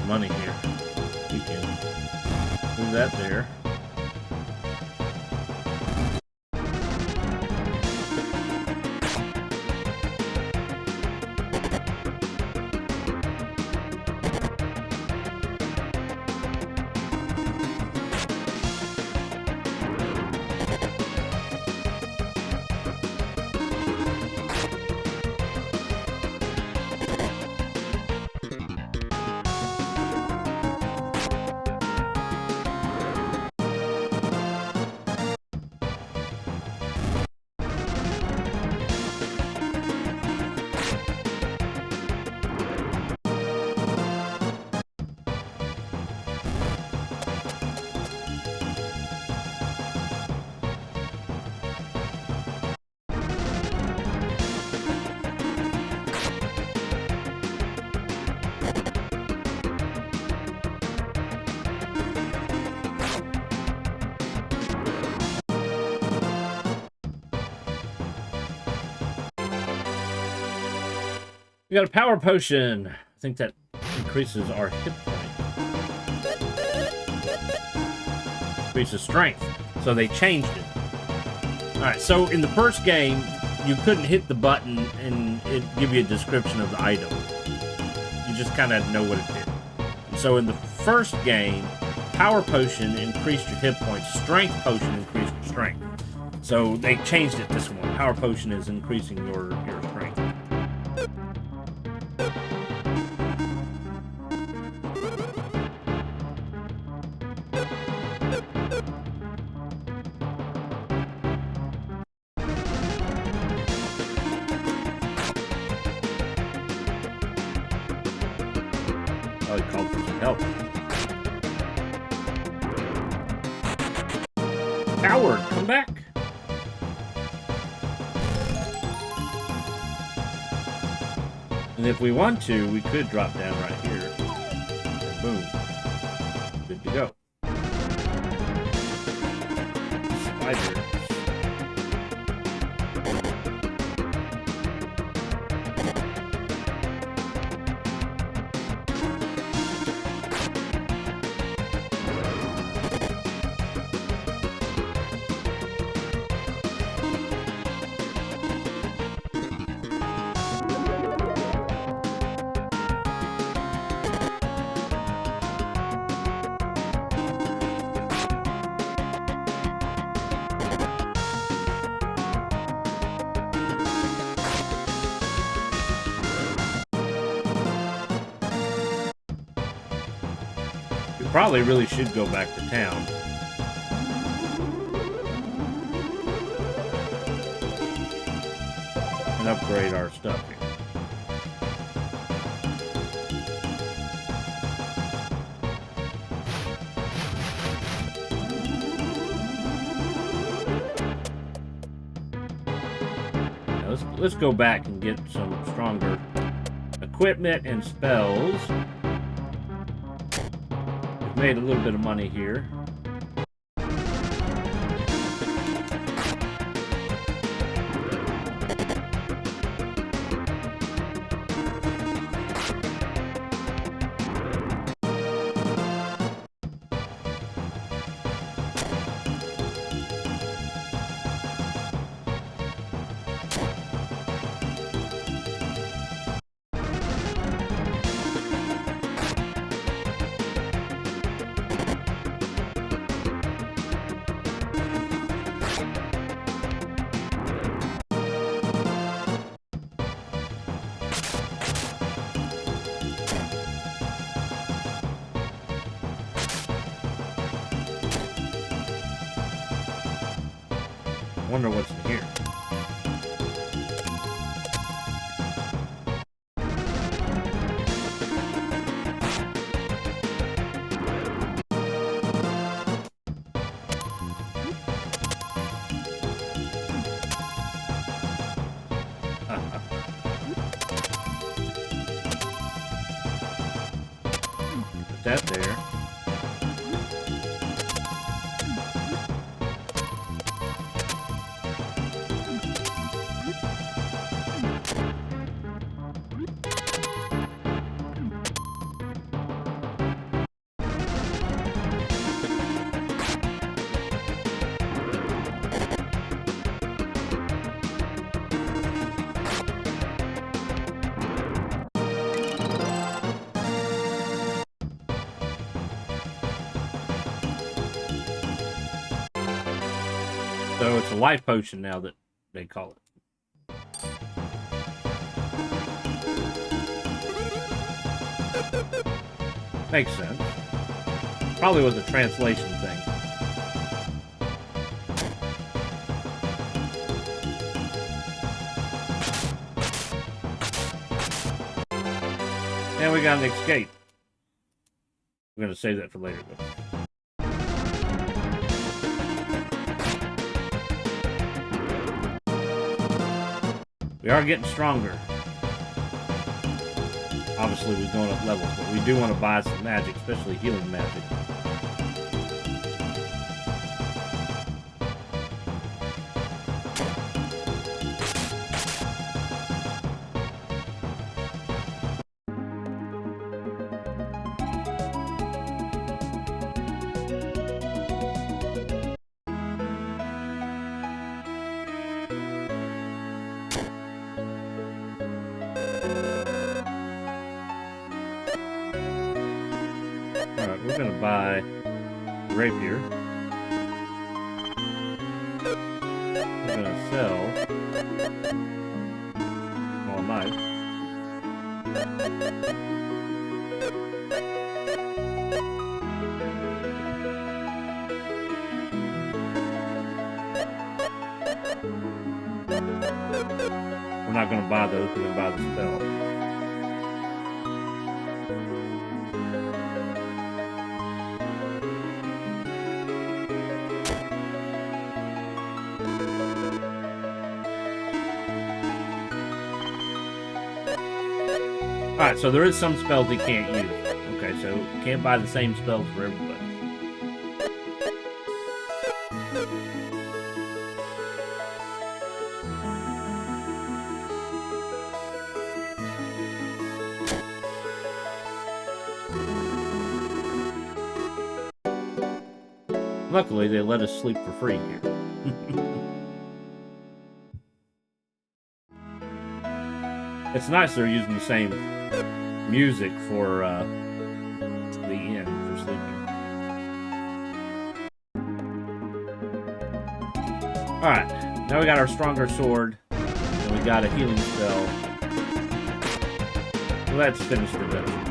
Money here. We can move that there. We got a power potion. I think that increases our hit point. Increases strength. So they changed it. Alright, so in the first game, you couldn't hit the button and it'd give you a description of the item. You just kind of know what it did. So in the first game, power potion increased your hit points. Strength potion increased your strength. So they changed it this one. Power potion is increasing your strength. Oh, he called for some help. Coward, come back! And if we want to, we could drop down right here. And boom. Good to go. Spider. Probably really should go back to town. and upgrade our stuff here. Now let's go back and get some stronger equipment and spells. We've made a little bit of money here. Wonder what's in here. Put that there. So it's a life potion now that they call it. Makes sense. Probably was a translation thing. And we got an escape. We're going to save that for later, though. We are getting stronger. Obviously, we're going up levels, but we do want to buy some magic, especially healing magic. Alright, we're gonna buy rapier. We're gonna sell small knife. We're not gonna buy those, we're gonna buy the spell. Alright, so there is some spells he can't use. Okay, so can't buy the same spells for everybody. Luckily, they let us sleep for free here. It's nice they're using the same music for the inn for sleeping. Alright, now we got our stronger sword, and we got a healing spell. Let's finish the dungeon.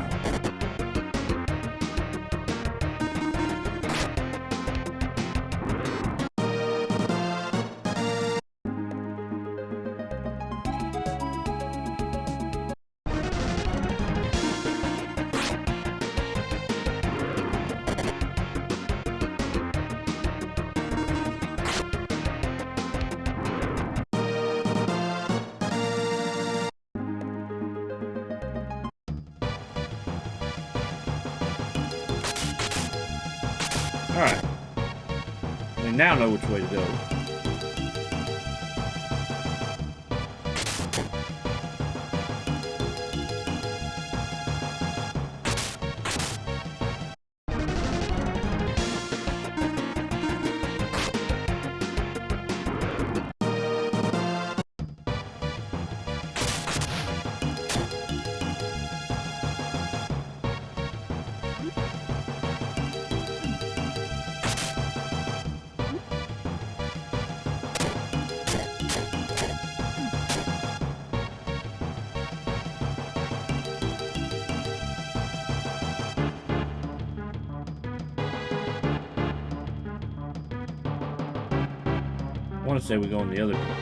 We now know which way to go. I want to say we go in the other door.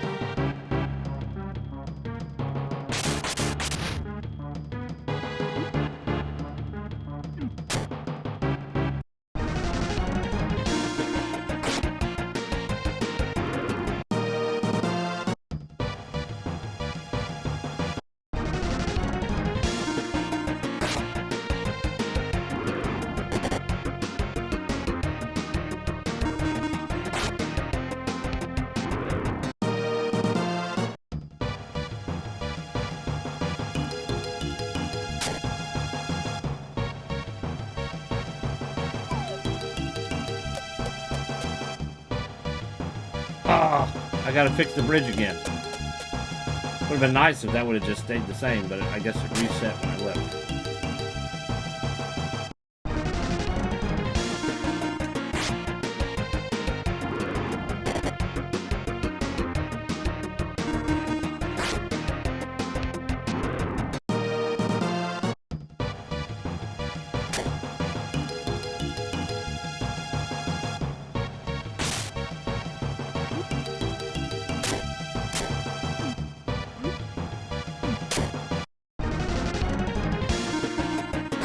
Ah, I gotta fix the bridge again. Would have been nice if that would have just stayed the same, but I guess it reset when I left.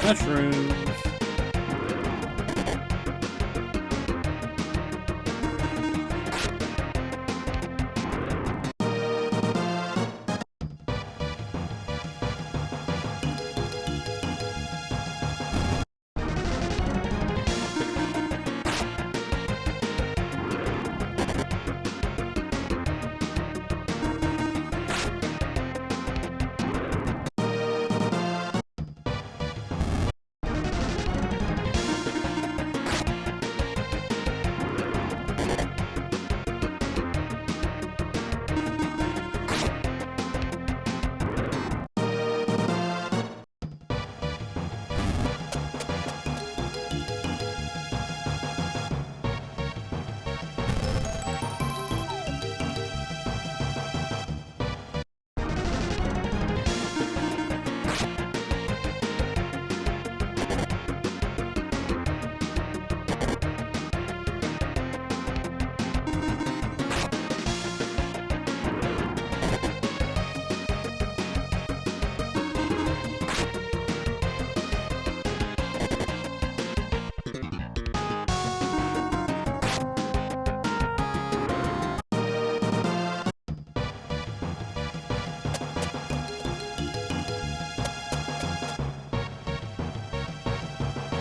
Mushrooms.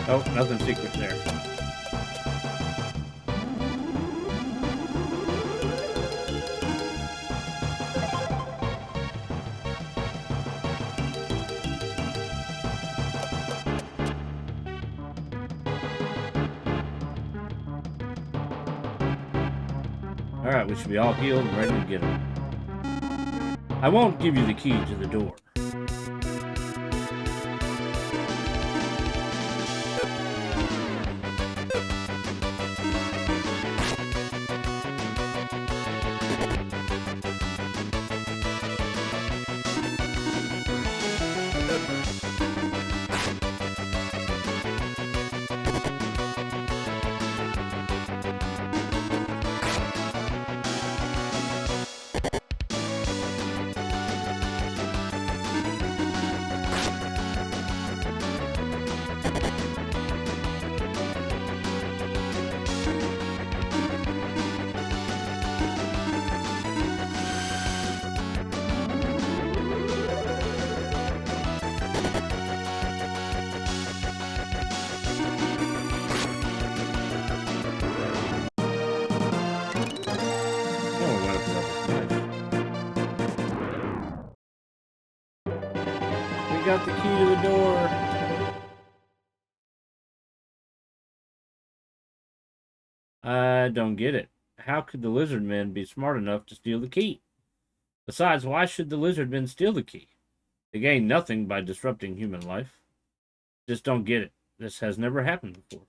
Oh, nothing secret there. Alright, we should be all healed and ready to get them. I won't give you the key to the door. I got the key to the door. I don't get it. How could the lizard men be smart enough to steal the key? Besides, why should the lizard men steal the key? They gain nothing by disrupting human life. Just don't get it. This has never happened before.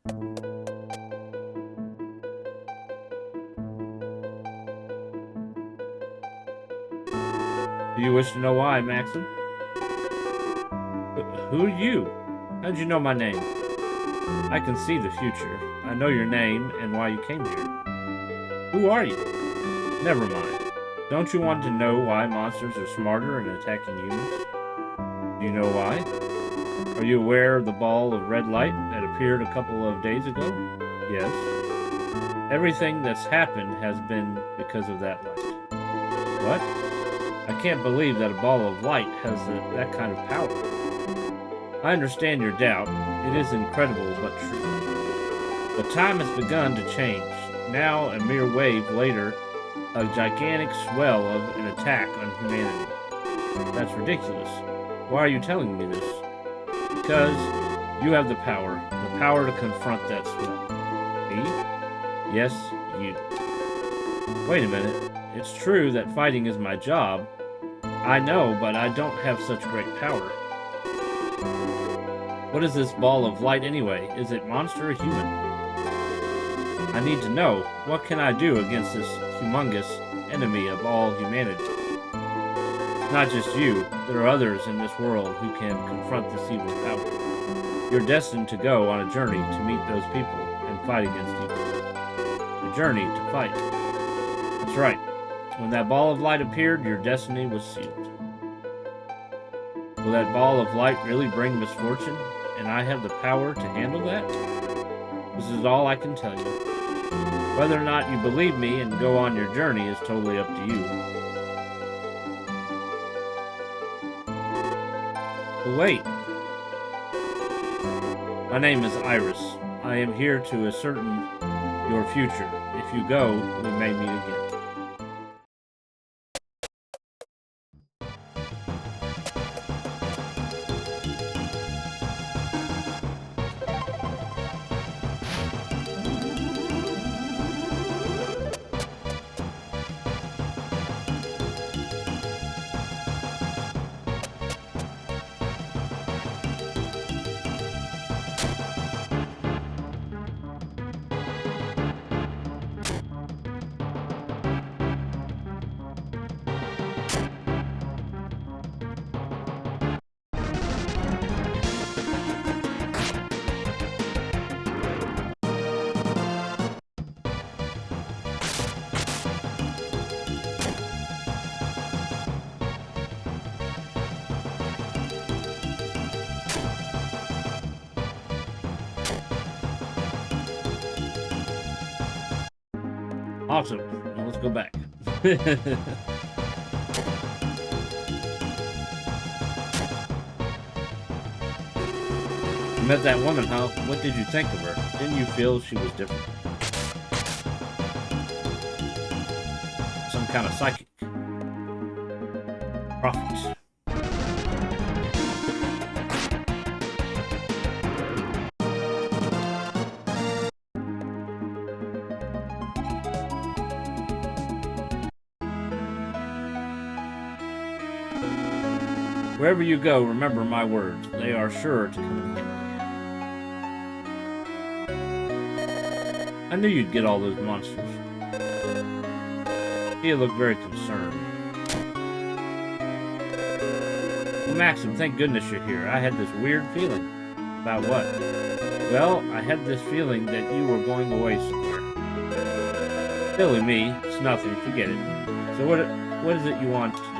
Do you wish to know why, Maxim? Who are you? How'd you know my name? I can see the future. I know your name and why you came here. Who are you? Never mind. Don't you want to know why monsters are smarter in attacking humans? Do you know why? Are you aware of the ball of red light that appeared a couple of days ago? Yes. Everything that's happened has been because of that light. What? I can't believe that a ball of light has that kind of power. I understand your doubt. It is incredible but true. But time has begun to change. Now, a mere wave later, a gigantic swell of an attack on humanity. That's ridiculous. Why are you telling me this? Because you have the power to confront that swell. Me? Yes, you. Wait a minute. It's true that fighting is my job. I know, but I don't have such great power. What is this ball of light anyway? Is it monster or human? I need to know. What can I do against this humongous enemy of all humanity? Not just you. There are others in this world who can confront this evil power. You're destined to go on a journey to meet those people and fight against evil. A journey to fight. That's right. When that ball of light appeared, your destiny was sealed. Will that ball of light really bring misfortune, and I have the power to handle that? This is all I can tell you. Whether or not you believe me and go on your journey is totally up to you. But wait. My name is Iris. I am here to ascertain your future. If you go, we may meet again. Awesome. Now let's go back. You met that woman, huh? What did you think of her? Didn't you feel she was different? Some kind of psychic. Prophet. Wherever you go, remember my words. They are sure to come in handy. I knew you'd get all those monsters. He looked very concerned. Well, Maxim, thank goodness you're here. I had this weird feeling. About what? Well, I had this feeling that you were going away somewhere. Silly me. It's nothing. Forget it. So what is it you want today?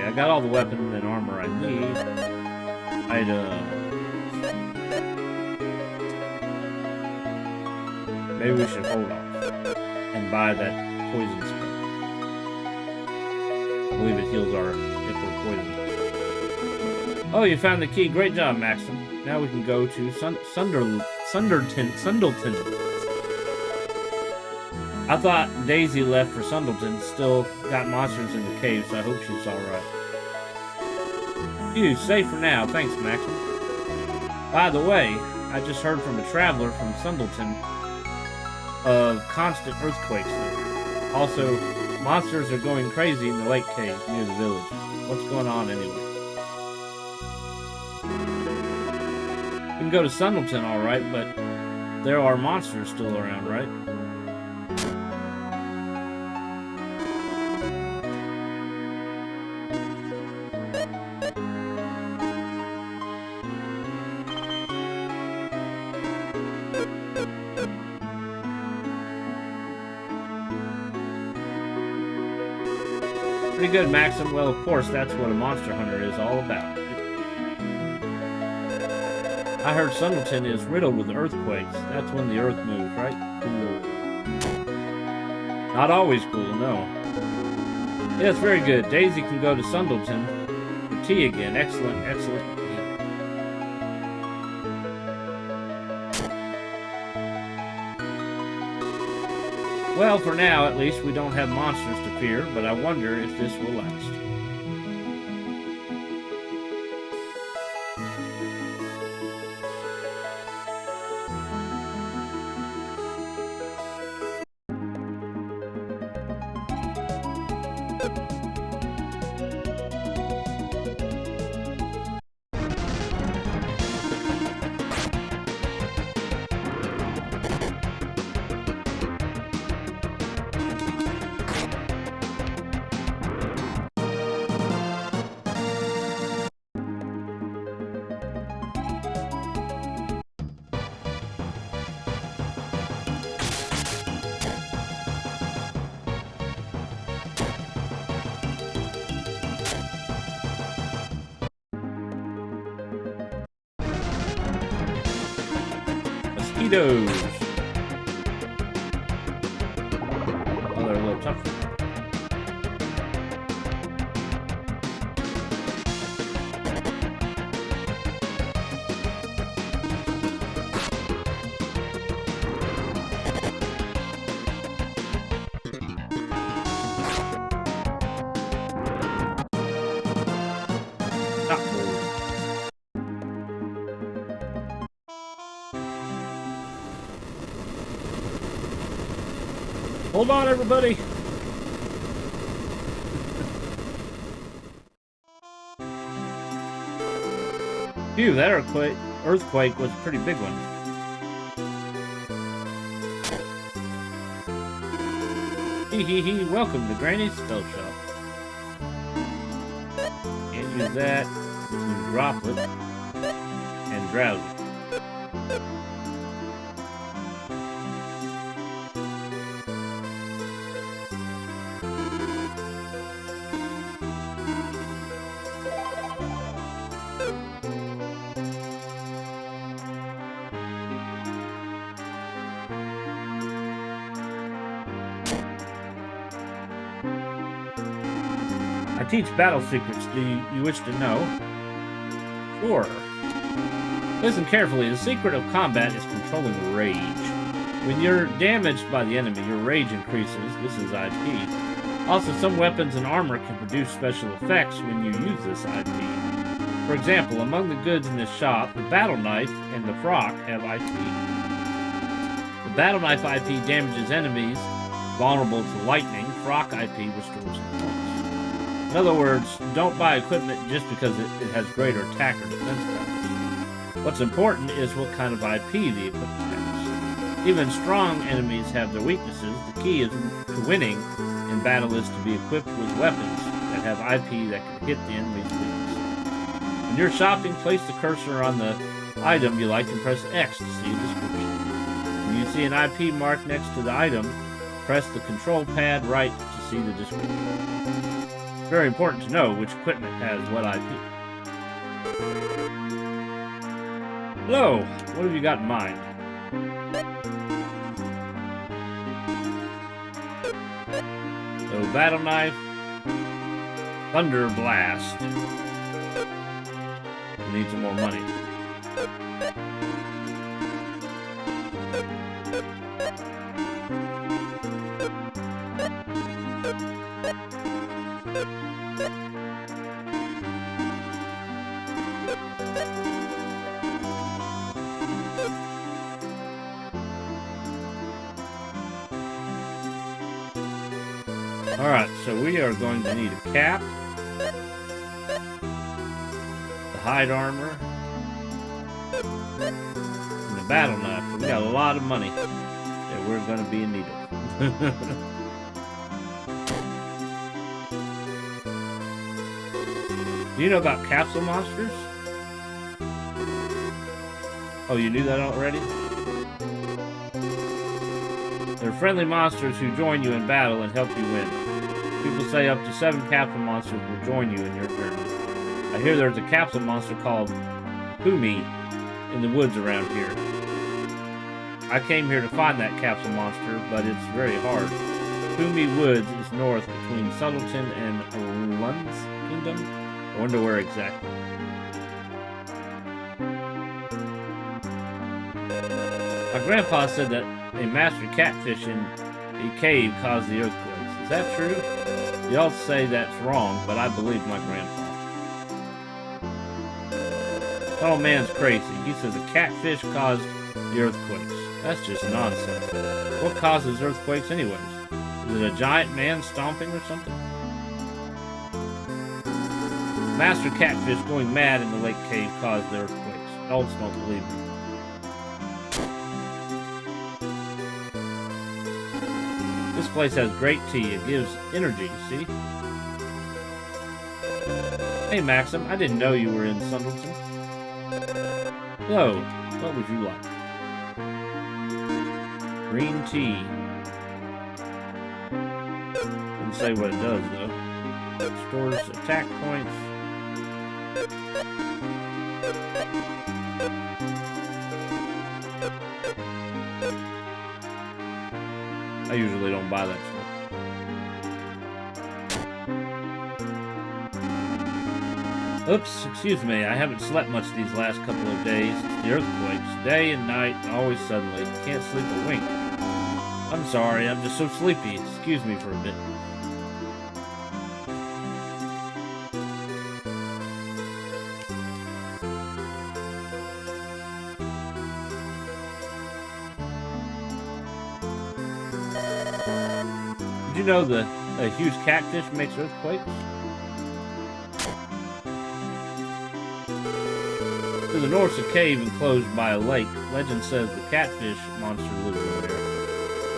I got all the weapons and armor I need. Maybe we should hold off and buy that poison spell. I believe it heals our if we're poisoned. Oh, you found the key. Great job, Maxim. Now we can go to Sunderton. I thought Daisy left for Sundleton. Still got monsters in the cave, so I hope she's alright. Phew, safe for now. Thanks, Maxim. By the way, I just heard from a traveler from Sundleton of constant earthquakes there. Also, monsters are going crazy in the lake cave near the village. What's going on anyway? We can go to Sundleton, alright, but there are monsters still around, right? Pretty good, Maxim. Well, of course, that's what a monster hunter is all about. I heard Sundleton is riddled with earthquakes. That's when the earth moves, right? Cool. Not always cool, no. Yes, very good. Daisy can go to Sundleton for tea again. Excellent, excellent. Well, for now, at least, we don't have monsters to fear, but I wonder if this will last. Mosquitoes. Oh, they're a little tougher. Hold on, everybody. Phew, that earthquake was a pretty big one. Hee, welcome to Granny's Spell Shop. Can't use that. Use Droplet and Drowsy. I teach battle secrets. Do you wish to know? Sure. Listen carefully. The secret of combat is controlling rage. When you're damaged by the enemy, your rage increases. This is IP. Also, some weapons and armor can produce special effects when you use this IP. For example, among the goods in this shop, the battle knife and the frock have IP. The battle knife IP damages enemies vulnerable to lightning. Frock IP restores health. In other words, don't buy equipment just because it has greater attack or defense powers. What's important is what kind of IP the equipment has. Even strong enemies have their weaknesses. The key to winning in battle is to be equipped with weapons that have IP that can hit the enemy's weaknesses. When you're shopping, place the cursor on the item you like and press X to see a description. When you see an IP mark next to the item, press the control pad right to see the description. Very important to know which equipment has what IP. Hello, what have you got in mind? So, battle knife, thunder blast. We need some more money. Alright, so we are going to need a cap, the hide armor, and the battle knife. So we got a lot of money that we're going to be in need of. Do you know about capsule monsters? Oh, you knew that already? They're friendly monsters who join you in battle and help you win. People say up to 7 capsule monsters will join you in your journey. I hear there's a capsule monster called Fumi in the woods around here. I came here to find that capsule monster, but it's very hard. Fumi Woods is north between Subtleton and Lund's Kingdom. I wonder where exactly. My grandpa said that a master catfish in a cave caused the earthquakes. Is that true? The all say that's wrong, but I believe my grandpa. Oh, man's crazy. He says a catfish caused the earthquakes. That's just nonsense. What causes earthquakes anyways? Is it a giant man stomping or something? Master catfish going mad in the lake cave caused the earthquakes. Elves don't believe me. This place has great tea. It gives energy, see? Hey, Maxim, I didn't know you were in Sundleton. Hello, what would you like? Green tea. Didn't say what it does, though. It stores attack points. I usually don't buy that stuff. Oops, excuse me, I haven't slept much these last couple of days. It's the earthquakes, day and night, always suddenly. Can't sleep a wink. I'm sorry, I'm just so sleepy. Excuse me for a bit. Did you know that a huge catfish makes earthquakes? To the north's a cave enclosed by a lake. Legend says the catfish monster lives in there.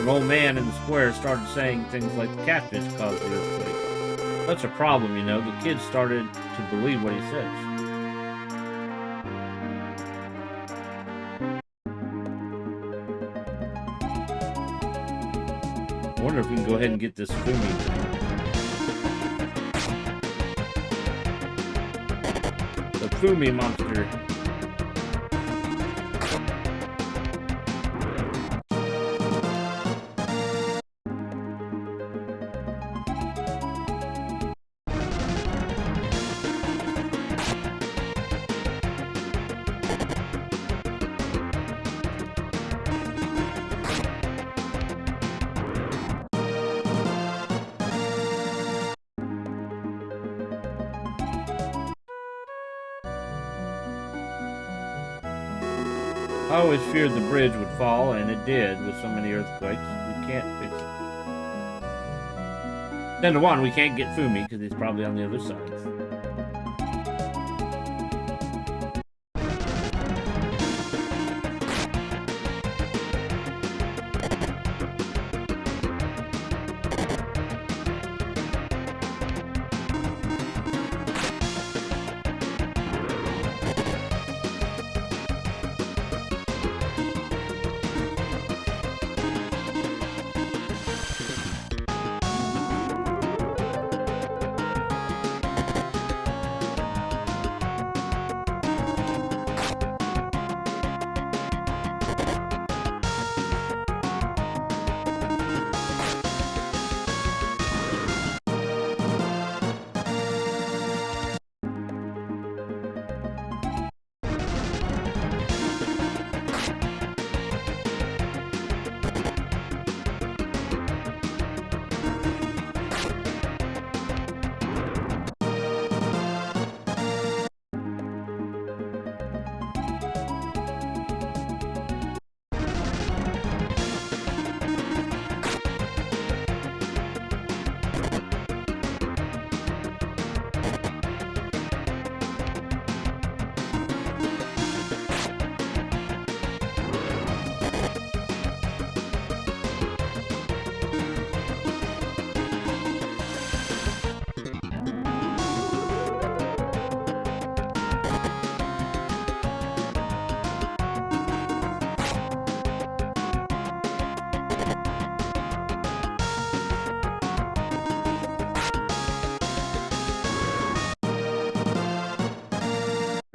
An old man in the square started saying things like the catfish caused the earthquake. Such a problem, you know. The kids started to believe what he says. I wonder if we can go ahead and get this Fumi thing. The Fumi monster. I always feared the bridge would fall, and it did with so many earthquakes. We can't fix it. 10 to 1, we can't get Fumi because he's probably on the other side.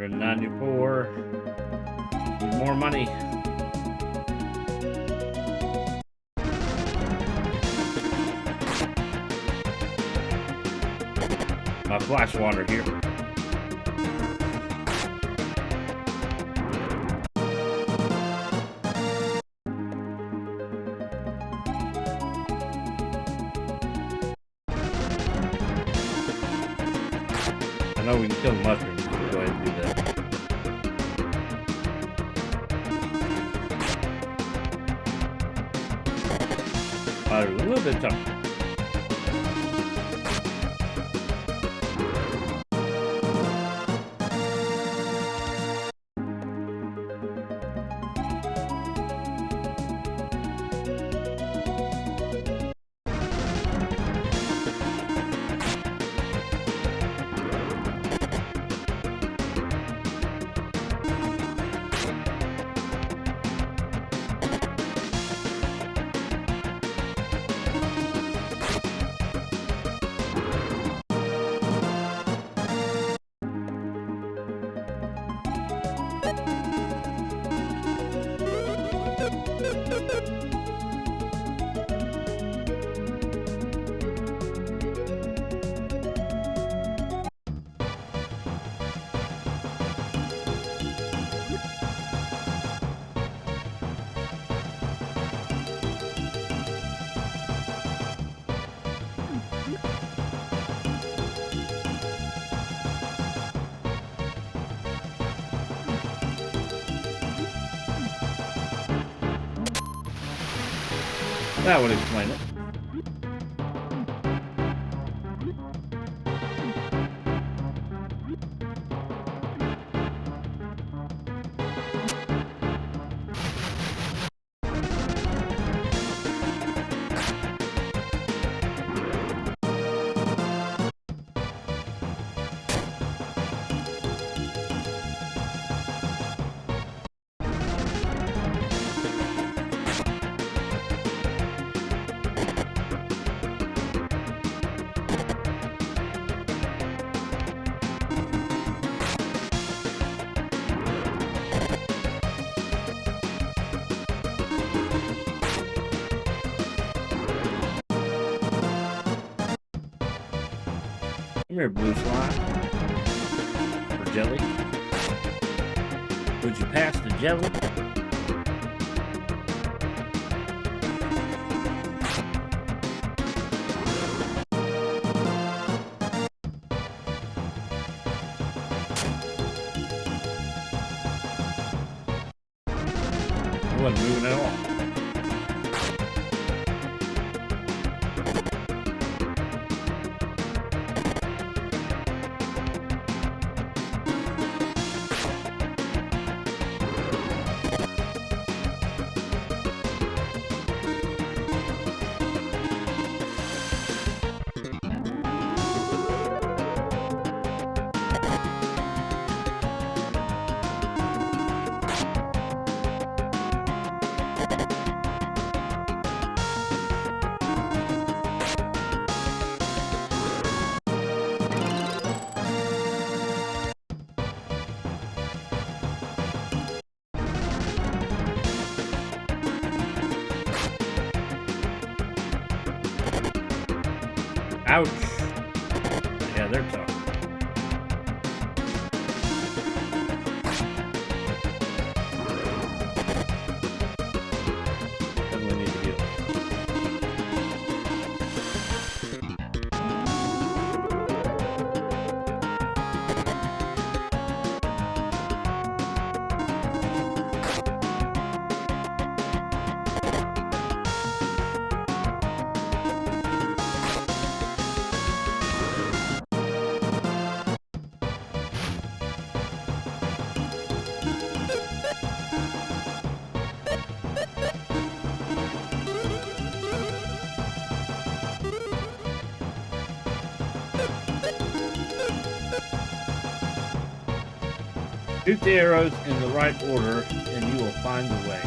$794. Need more money. My flash water here. I know we can kill the mushrooms. So we'll go ahead and do that. A little bit tough. That would explain it. Come here, blue slime. Or jelly. Would you pass the jelly? It wasn't moving at all. Ouch. Yeah, they're tough. Definitely need to heal. Shoot the arrows in the right order, and you will find the way.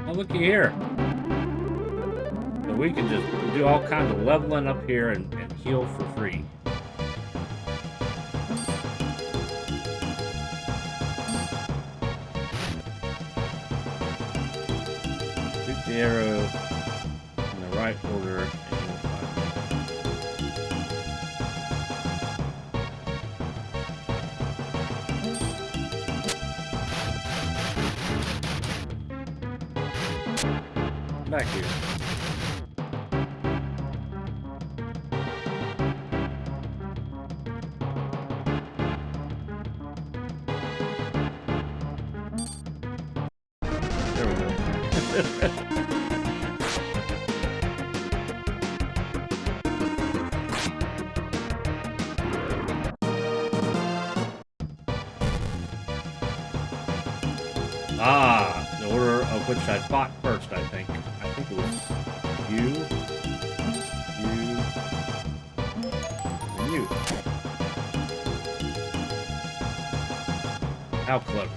Oh, looky here. So we can just do all kinds of leveling up here and heal for free. Shoot the arrow in the right order and you'll find it. Back here. There we go. Ah, the order of which I fought first, I think. I think it was you, and you. How clever.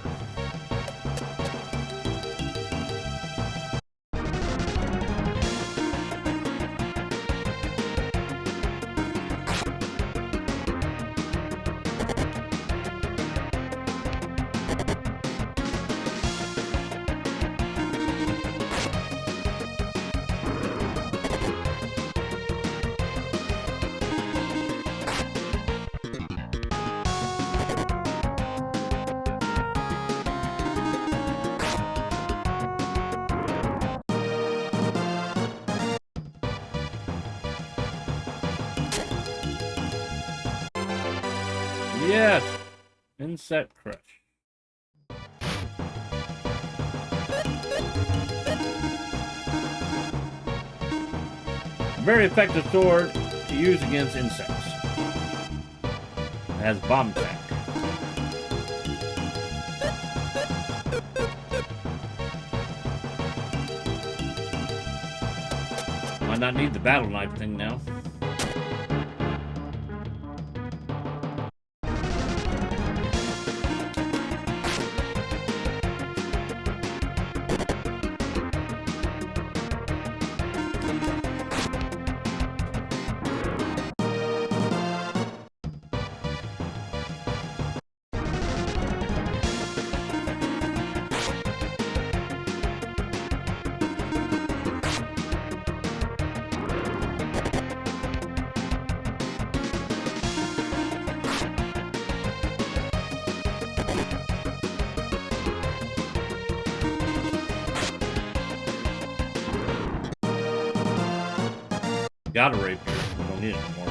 Yes! Insect Crush. Very effective sword to use against insects. It has bomb attack. Might not need the battle knife thing now. Got a rapier. We don't need it anymore.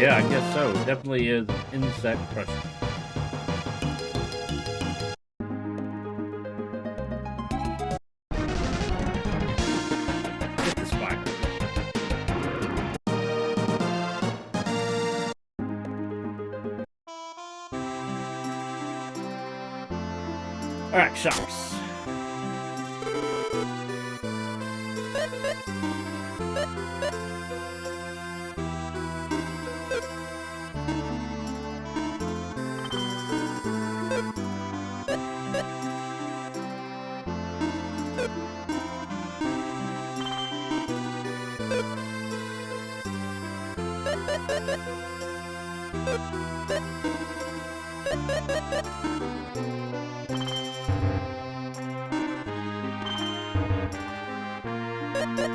Yeah, I guess so. It definitely is an insect crusher. Hit the spider. Alright, shops. Yeah,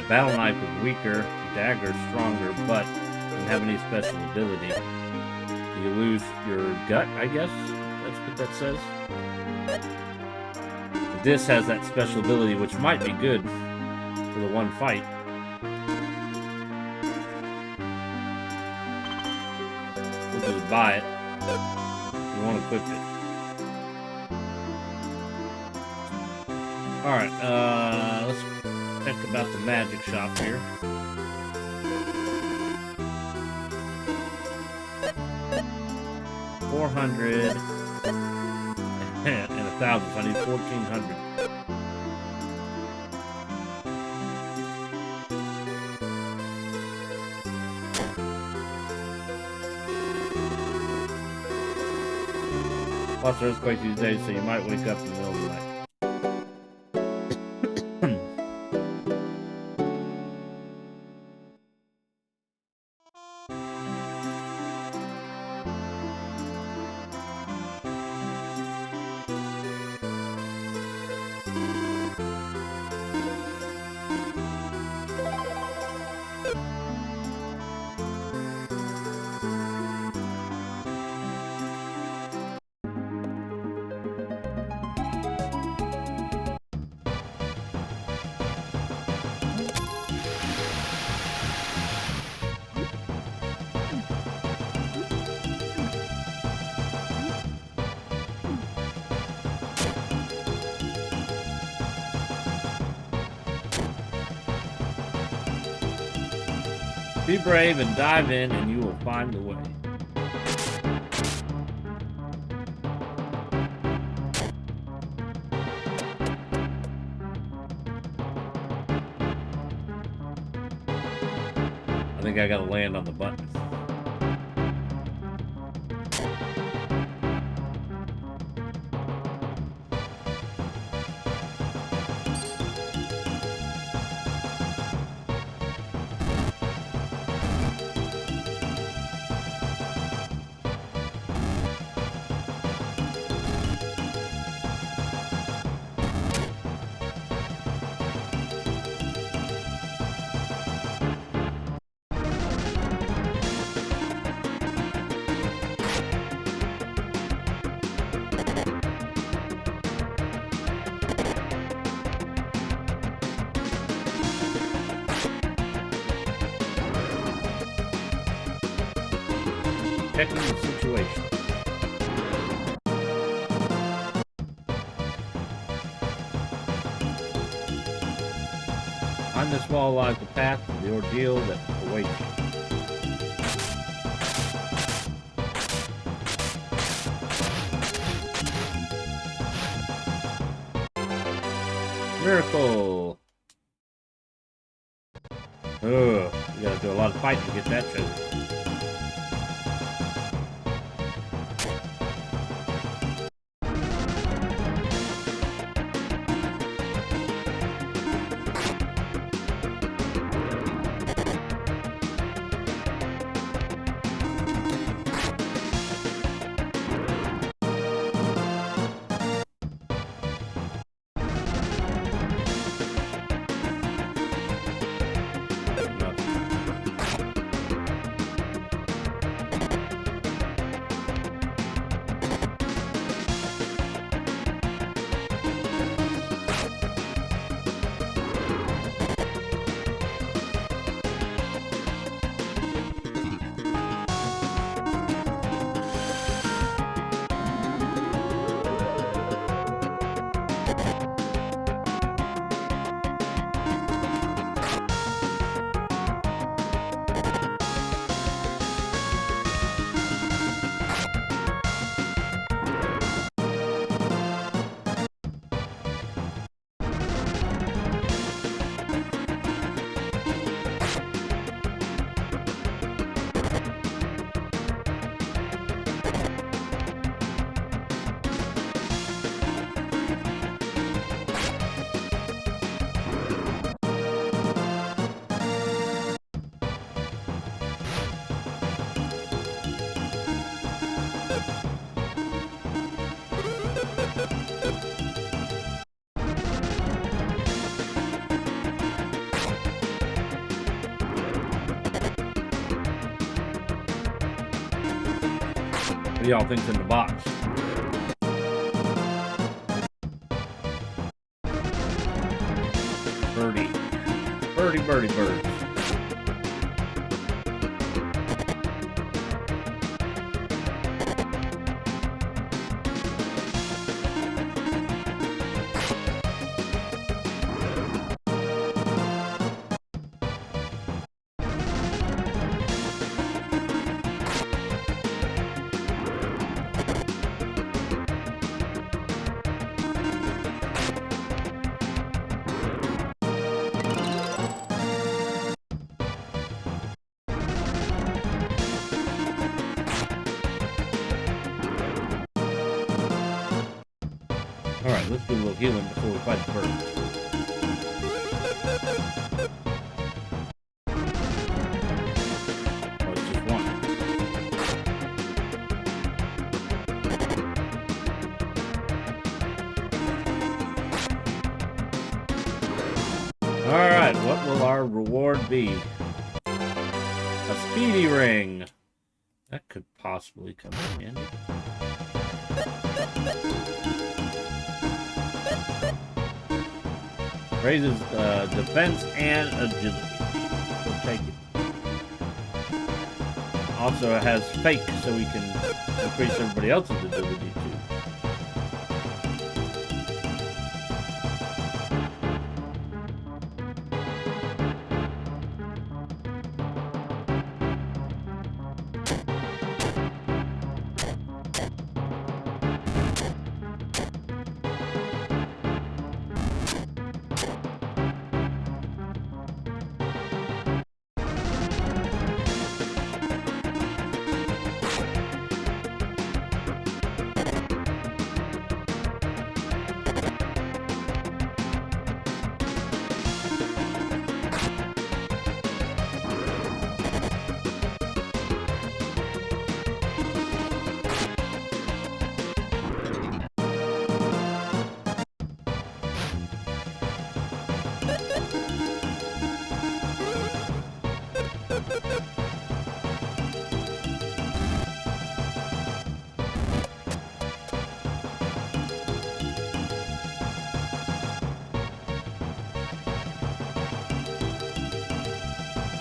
Battle Knife is weaker, Dagger stronger, but doesn't have any special ability. You lose your gut, I guess? That's what that says. This has that special ability, which might be good for the one fight. We'll just buy it. We won't equip it. Alright, let's check about the magic shop here. $400 and 1,000, so I need 1,400. Lots of earthquakes these days, so you might wake up in the middle of the night. Be brave and dive in, and you will find the way. I think I gotta land on the button. Checking the situation. On this wall lies the path to the ordeal that awaits you. Miracle! Ugh, we gotta do a lot of fighting to get that treasure. What do y'all think's in the box? Birdie. Birdie, birdie, birds. Alright, let's do a little healing before we fight the bird. Oh, it's just one. Alright, what will our reward be? A speedy ring. That could possibly come in handy. Raises defense and agility. We'll take it. Also, it has fake, so we can increase everybody else's agility too.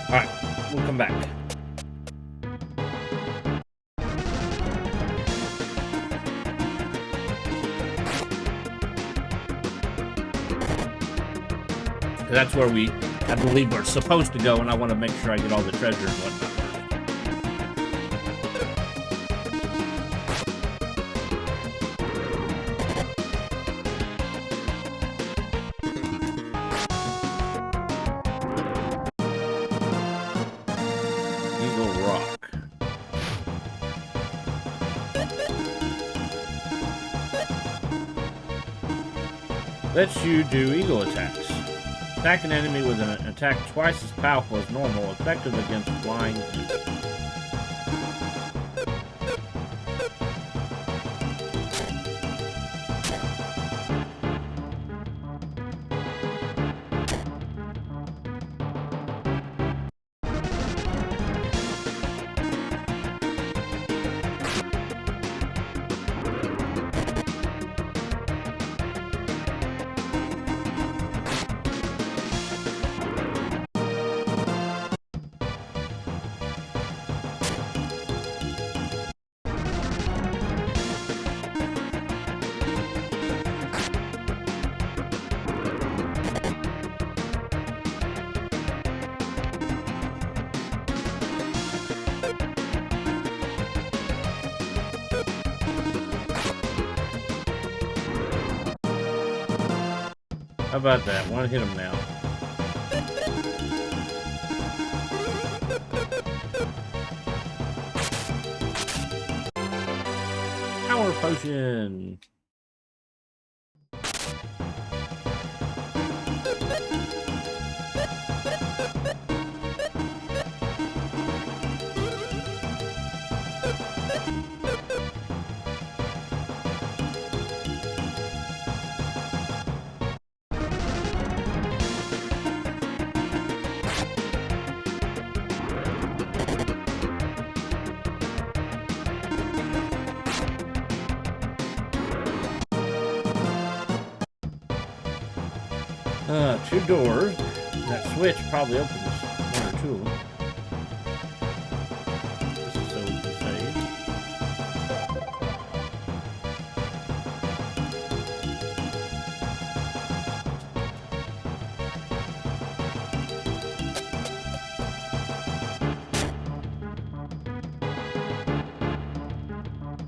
Alright, we'll come back. That's where I believe we're supposed to go, and I want to make sure I get all the treasure and whatnot first. Eagle Rock. Lets you do eagle attacks. Attack an enemy with an attack twice as powerful as normal, effective against flying eagles. How about that? Want to hit him now? Power potion. Two doors. That switch probably opens one or two of them. This is so we can save.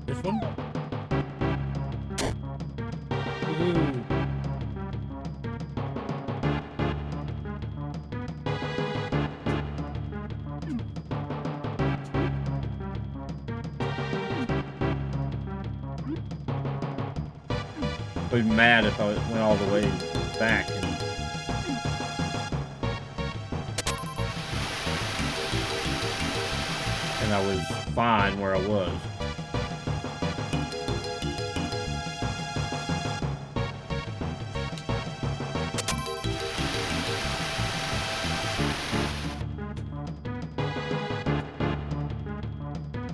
This one? Woohoo! I'd be mad if I went all the way back and I was fine where I was.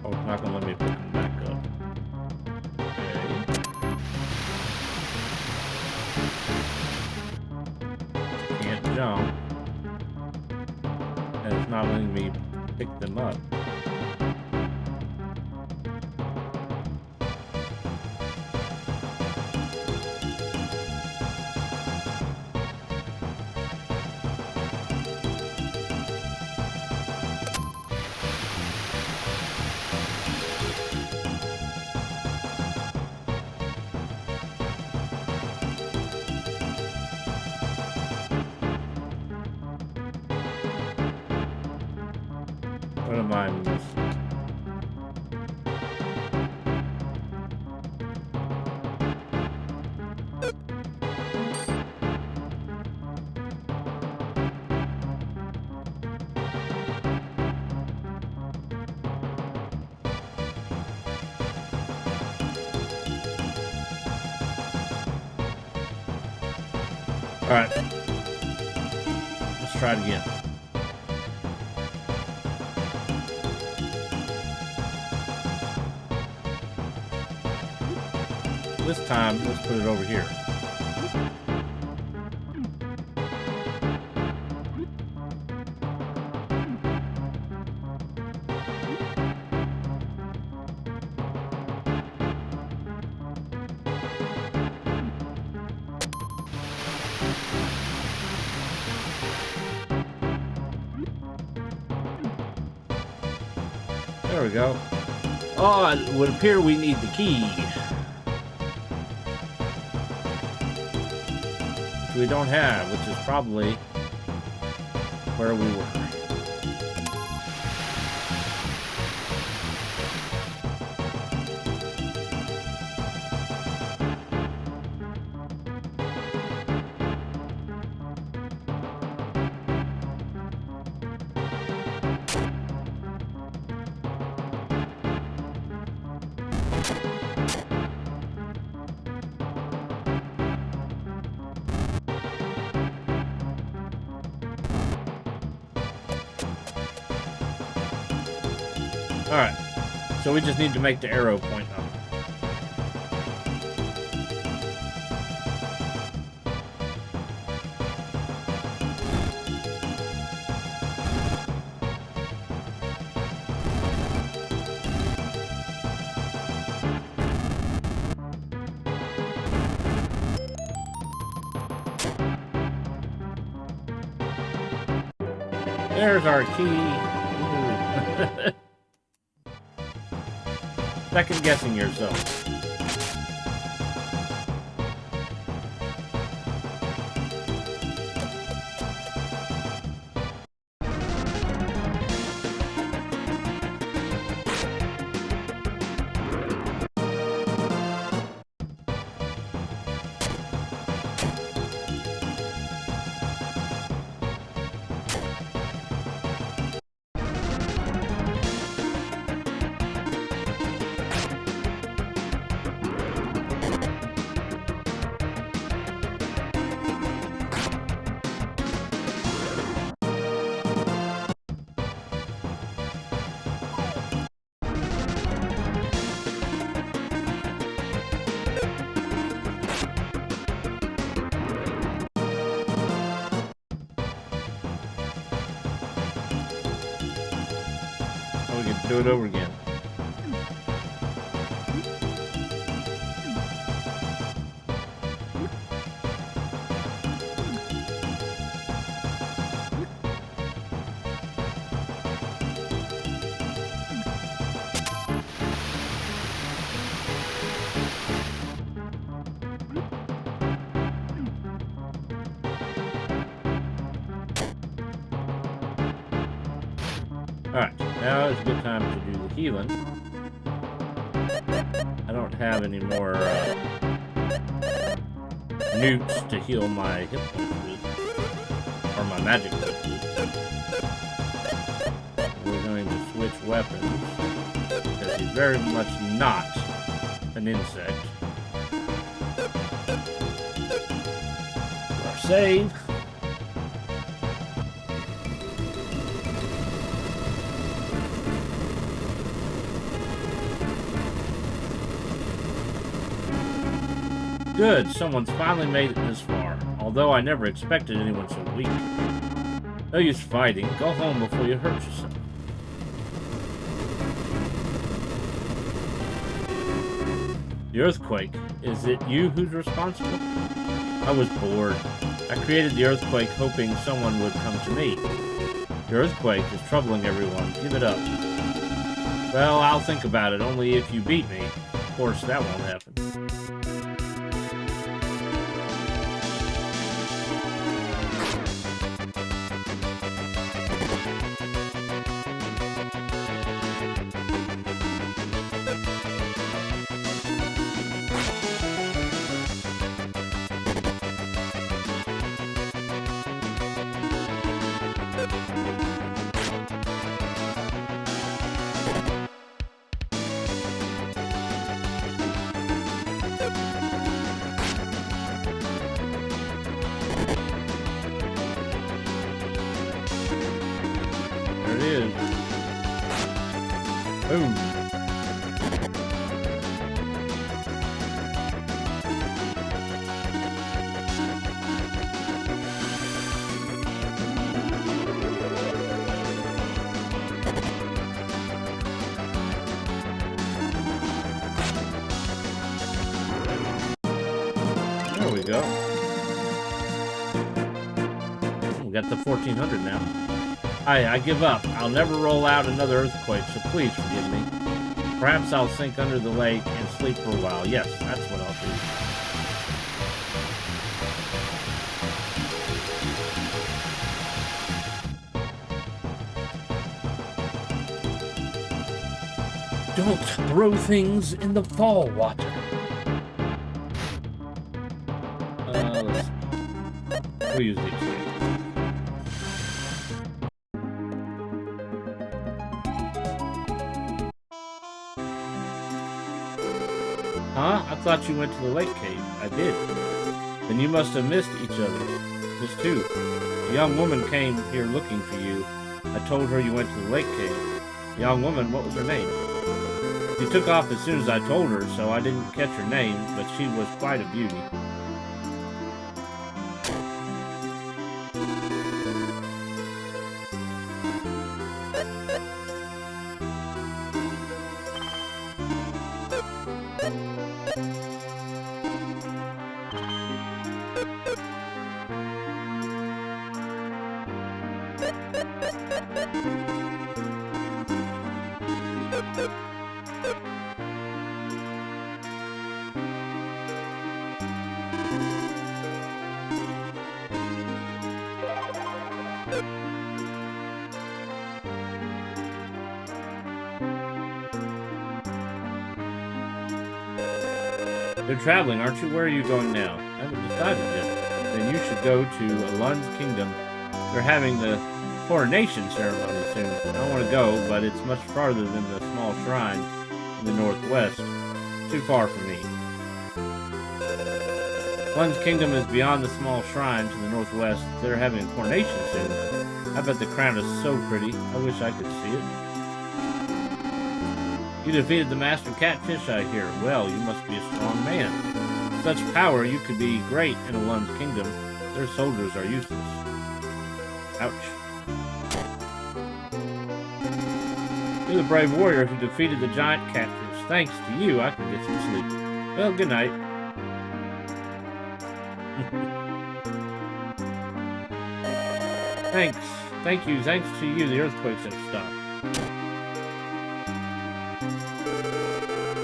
Oh, it's not gonna let me pick them back up. Jump, and it's not letting me pick them up. What am I missing? All right, let's try it again. This time, let's put it over here. There we go. Oh, it would appear we need the key. We don't have, which is probably where we were. Alright, so we just need to make the arrow point up. There's our key. Second guessing yourself. do it over again. Alright, now is a good time to do the healing. I don't have any more newts to heal my hit points with, or my magic points with. We're going to switch weapons, because he's very much not an insect. Our save. Good, someone's finally made it this far, although I never expected anyone so weak. No use fighting, go home before you hurt yourself. The earthquake, is it you who's responsible? I was bored. I created the earthquake hoping someone would come to me. The earthquake is troubling everyone, give it up. Well, I'll think about it, only if you beat me. Of course, that won't happen. Boom. There we go. We got the 1400 now. I give up. I'll never roll out another earthquake, so please forgive me. Perhaps I'll sink under the lake and sleep for a while. Yes, that's what I'll do. Don't throw things in the fall water. Let's see. We'll use these. Huh? I thought you went to the lake cave. I did. Then you must have missed each other. Missed who? A young woman came here looking for you. I told her you went to the lake cave. The young woman, what was her name? She took off as soon as I told her, so I didn't catch her name, but she was quite a beauty. They're traveling, aren't you? Where are you going now? I haven't decided yet. Then you should go to Lund's kingdom. They're having the coronation ceremony soon. I want to go, but it's much farther than the small shrine in the northwest. Too far for me. Lund's kingdom is beyond the small shrine to the northwest. They're having a coronation soon. I bet the crown is so pretty. I wish I could see it. You defeated the master catfish, I hear. Well, you must be a strong man. With such power, you could be great in a Lund's kingdom. Their soldiers are useless. Ouch. You're the brave warrior who defeated the giant catfish. Thanks to you, I can get some sleep. Well, good night. Thanks. Thank you. Thanks to you, the earthquakes have stopped.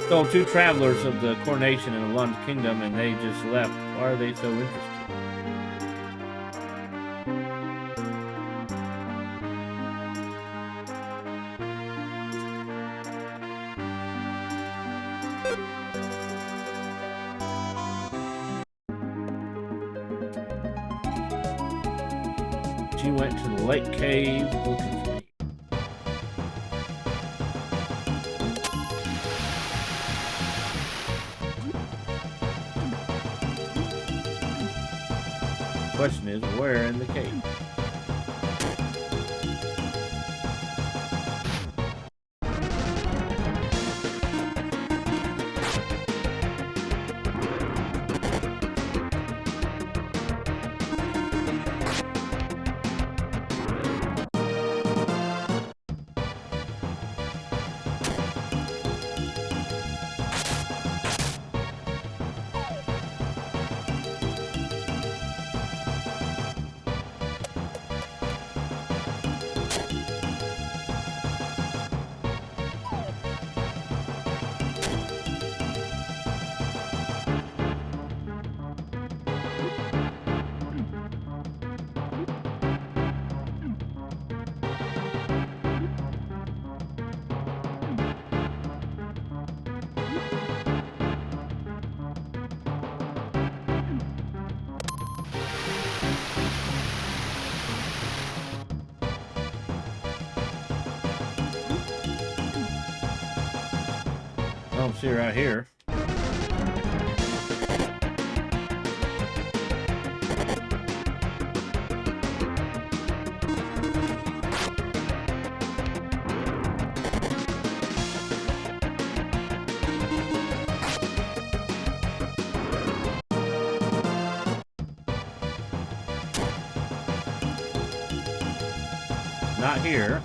Stole 2 travelers of the coronation in the Lund Kingdom, and they just left. Why are they so interested? She went to the lake cave looking for me. Question is, where in the cave? I don't see her out here. Not here.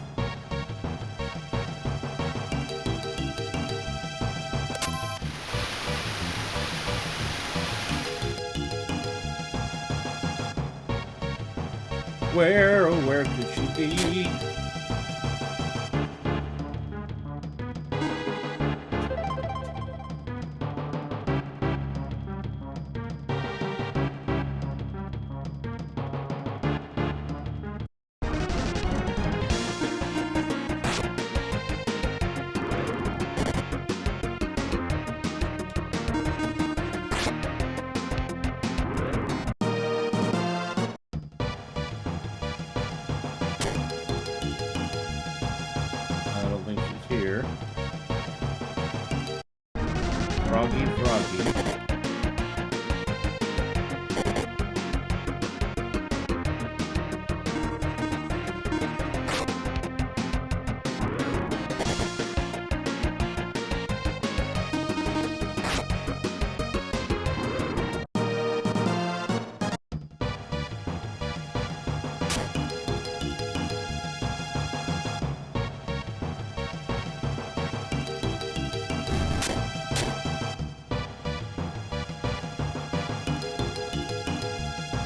Where, oh, where could she be? Here. Froggy, froggy.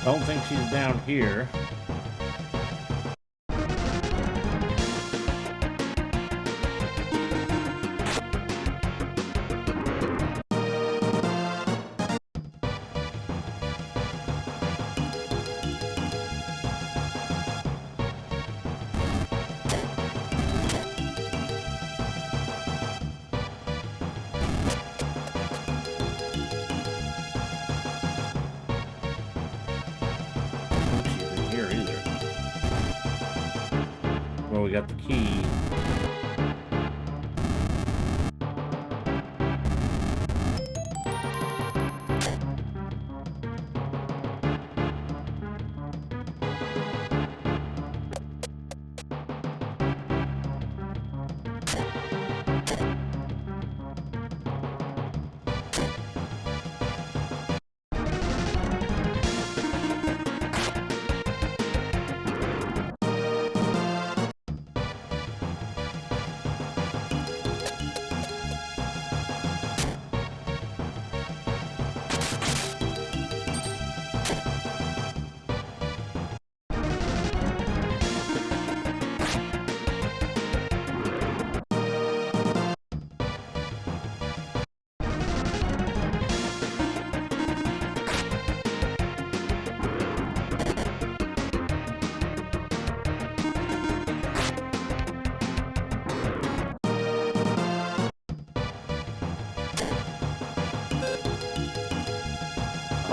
Don't think she's down here. Well, we got the key.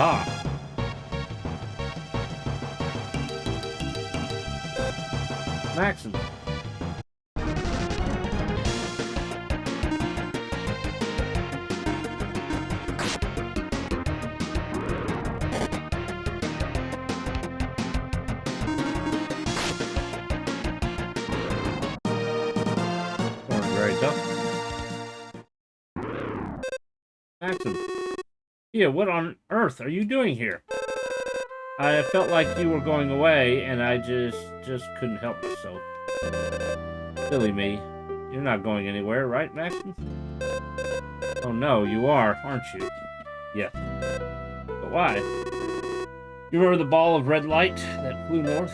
Aha! Maxim. Very tough. Maxim. Yeah, what on earth are you doing here? I felt like you were going away, and I just couldn't help myself. Silly me. You're not going anywhere, right, Maxim? Oh no, you are, aren't you? Yes. But why? You remember the ball of red light that flew north?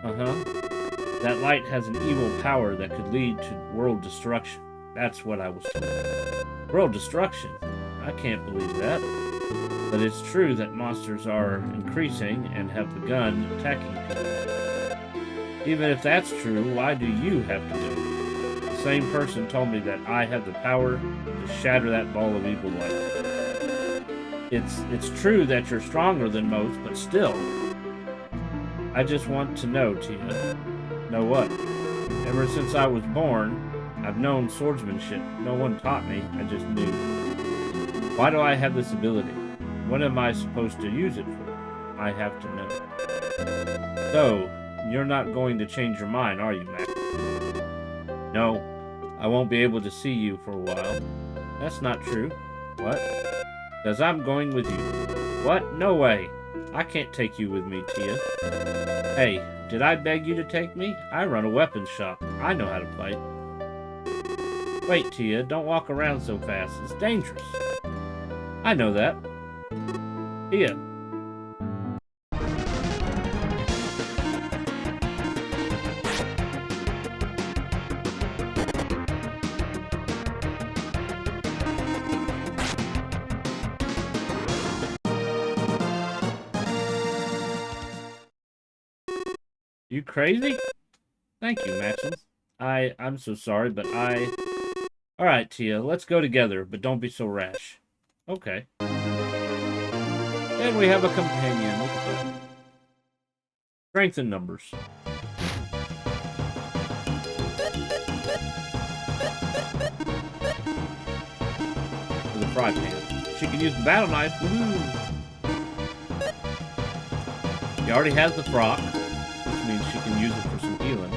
Uh-huh. That light has an evil power that could lead to world destruction. That's what I was told. World destruction? I can't believe that. But it's true that monsters are increasing and have begun attacking people. Even if that's true, why do you have to do it? The same person told me that I have the power to shatter that ball of evil light. It's true that you're stronger than most, but still. I just want to know, Tia. Know what? Ever since I was born, I've known swordsmanship. No one taught me, I just knew. Why do I have this ability? What am I supposed to use it for? I have to know. So, you're not going to change your mind, are you, Max? No, I won't be able to see you for a while. That's not true. What? Because I'm going with you. What? No way. I can't take you with me, Tia. Hey, did I beg you to take me? I run a weapons shop. I know how to fight. Wait, Tia, don't walk around so fast. It's dangerous. I know that. Tia. You crazy? Thank you, Maxim. I'm so sorry, but Alright, Tia, let's go together, but don't be so rash. Okay. And we have a companion. Look at that. Strength in numbers. With a fry pan. She can use the battle knife. Woohoo! She already has the frock, which means she can use it for some healing.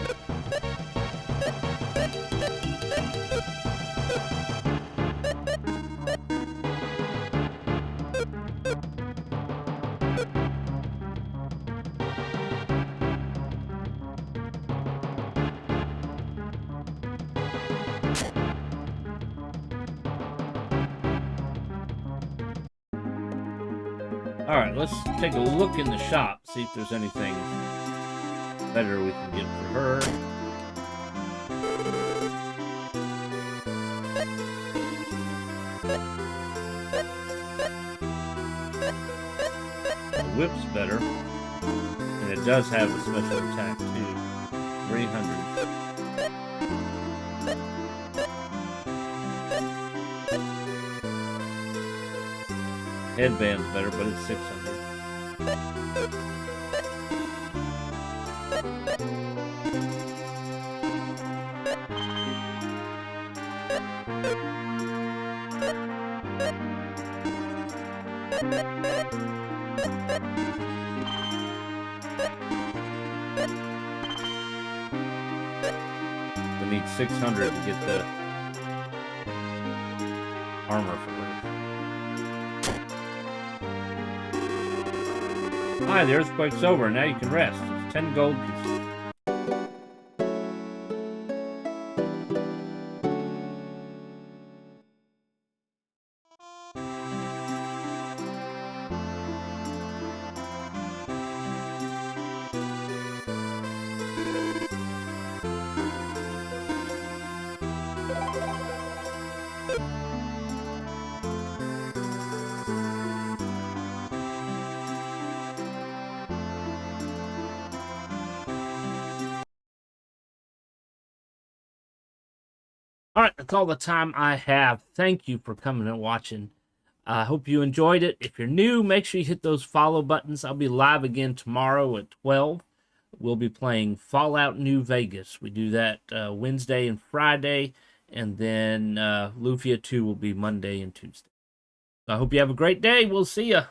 Alright, let's take a look in the shop, see if there's anything better we can get for her. The whip's better, and it does have a special attack too. 300. Headband's better, but it's 600. We need 600 to get the armor for her. Hi, the earthquake's over. Now you can rest. It's 10 gold pieces. All right, that's all the time I have. Thank you for coming and watching. I hope you enjoyed it. If you're new, make sure you hit those follow buttons. I'll be live again tomorrow at 12. We'll be playing Fallout New Vegas. We do that Wednesday and Friday, and then Lufia 2 will be Monday and Tuesday. I hope you have a great day. We'll see ya.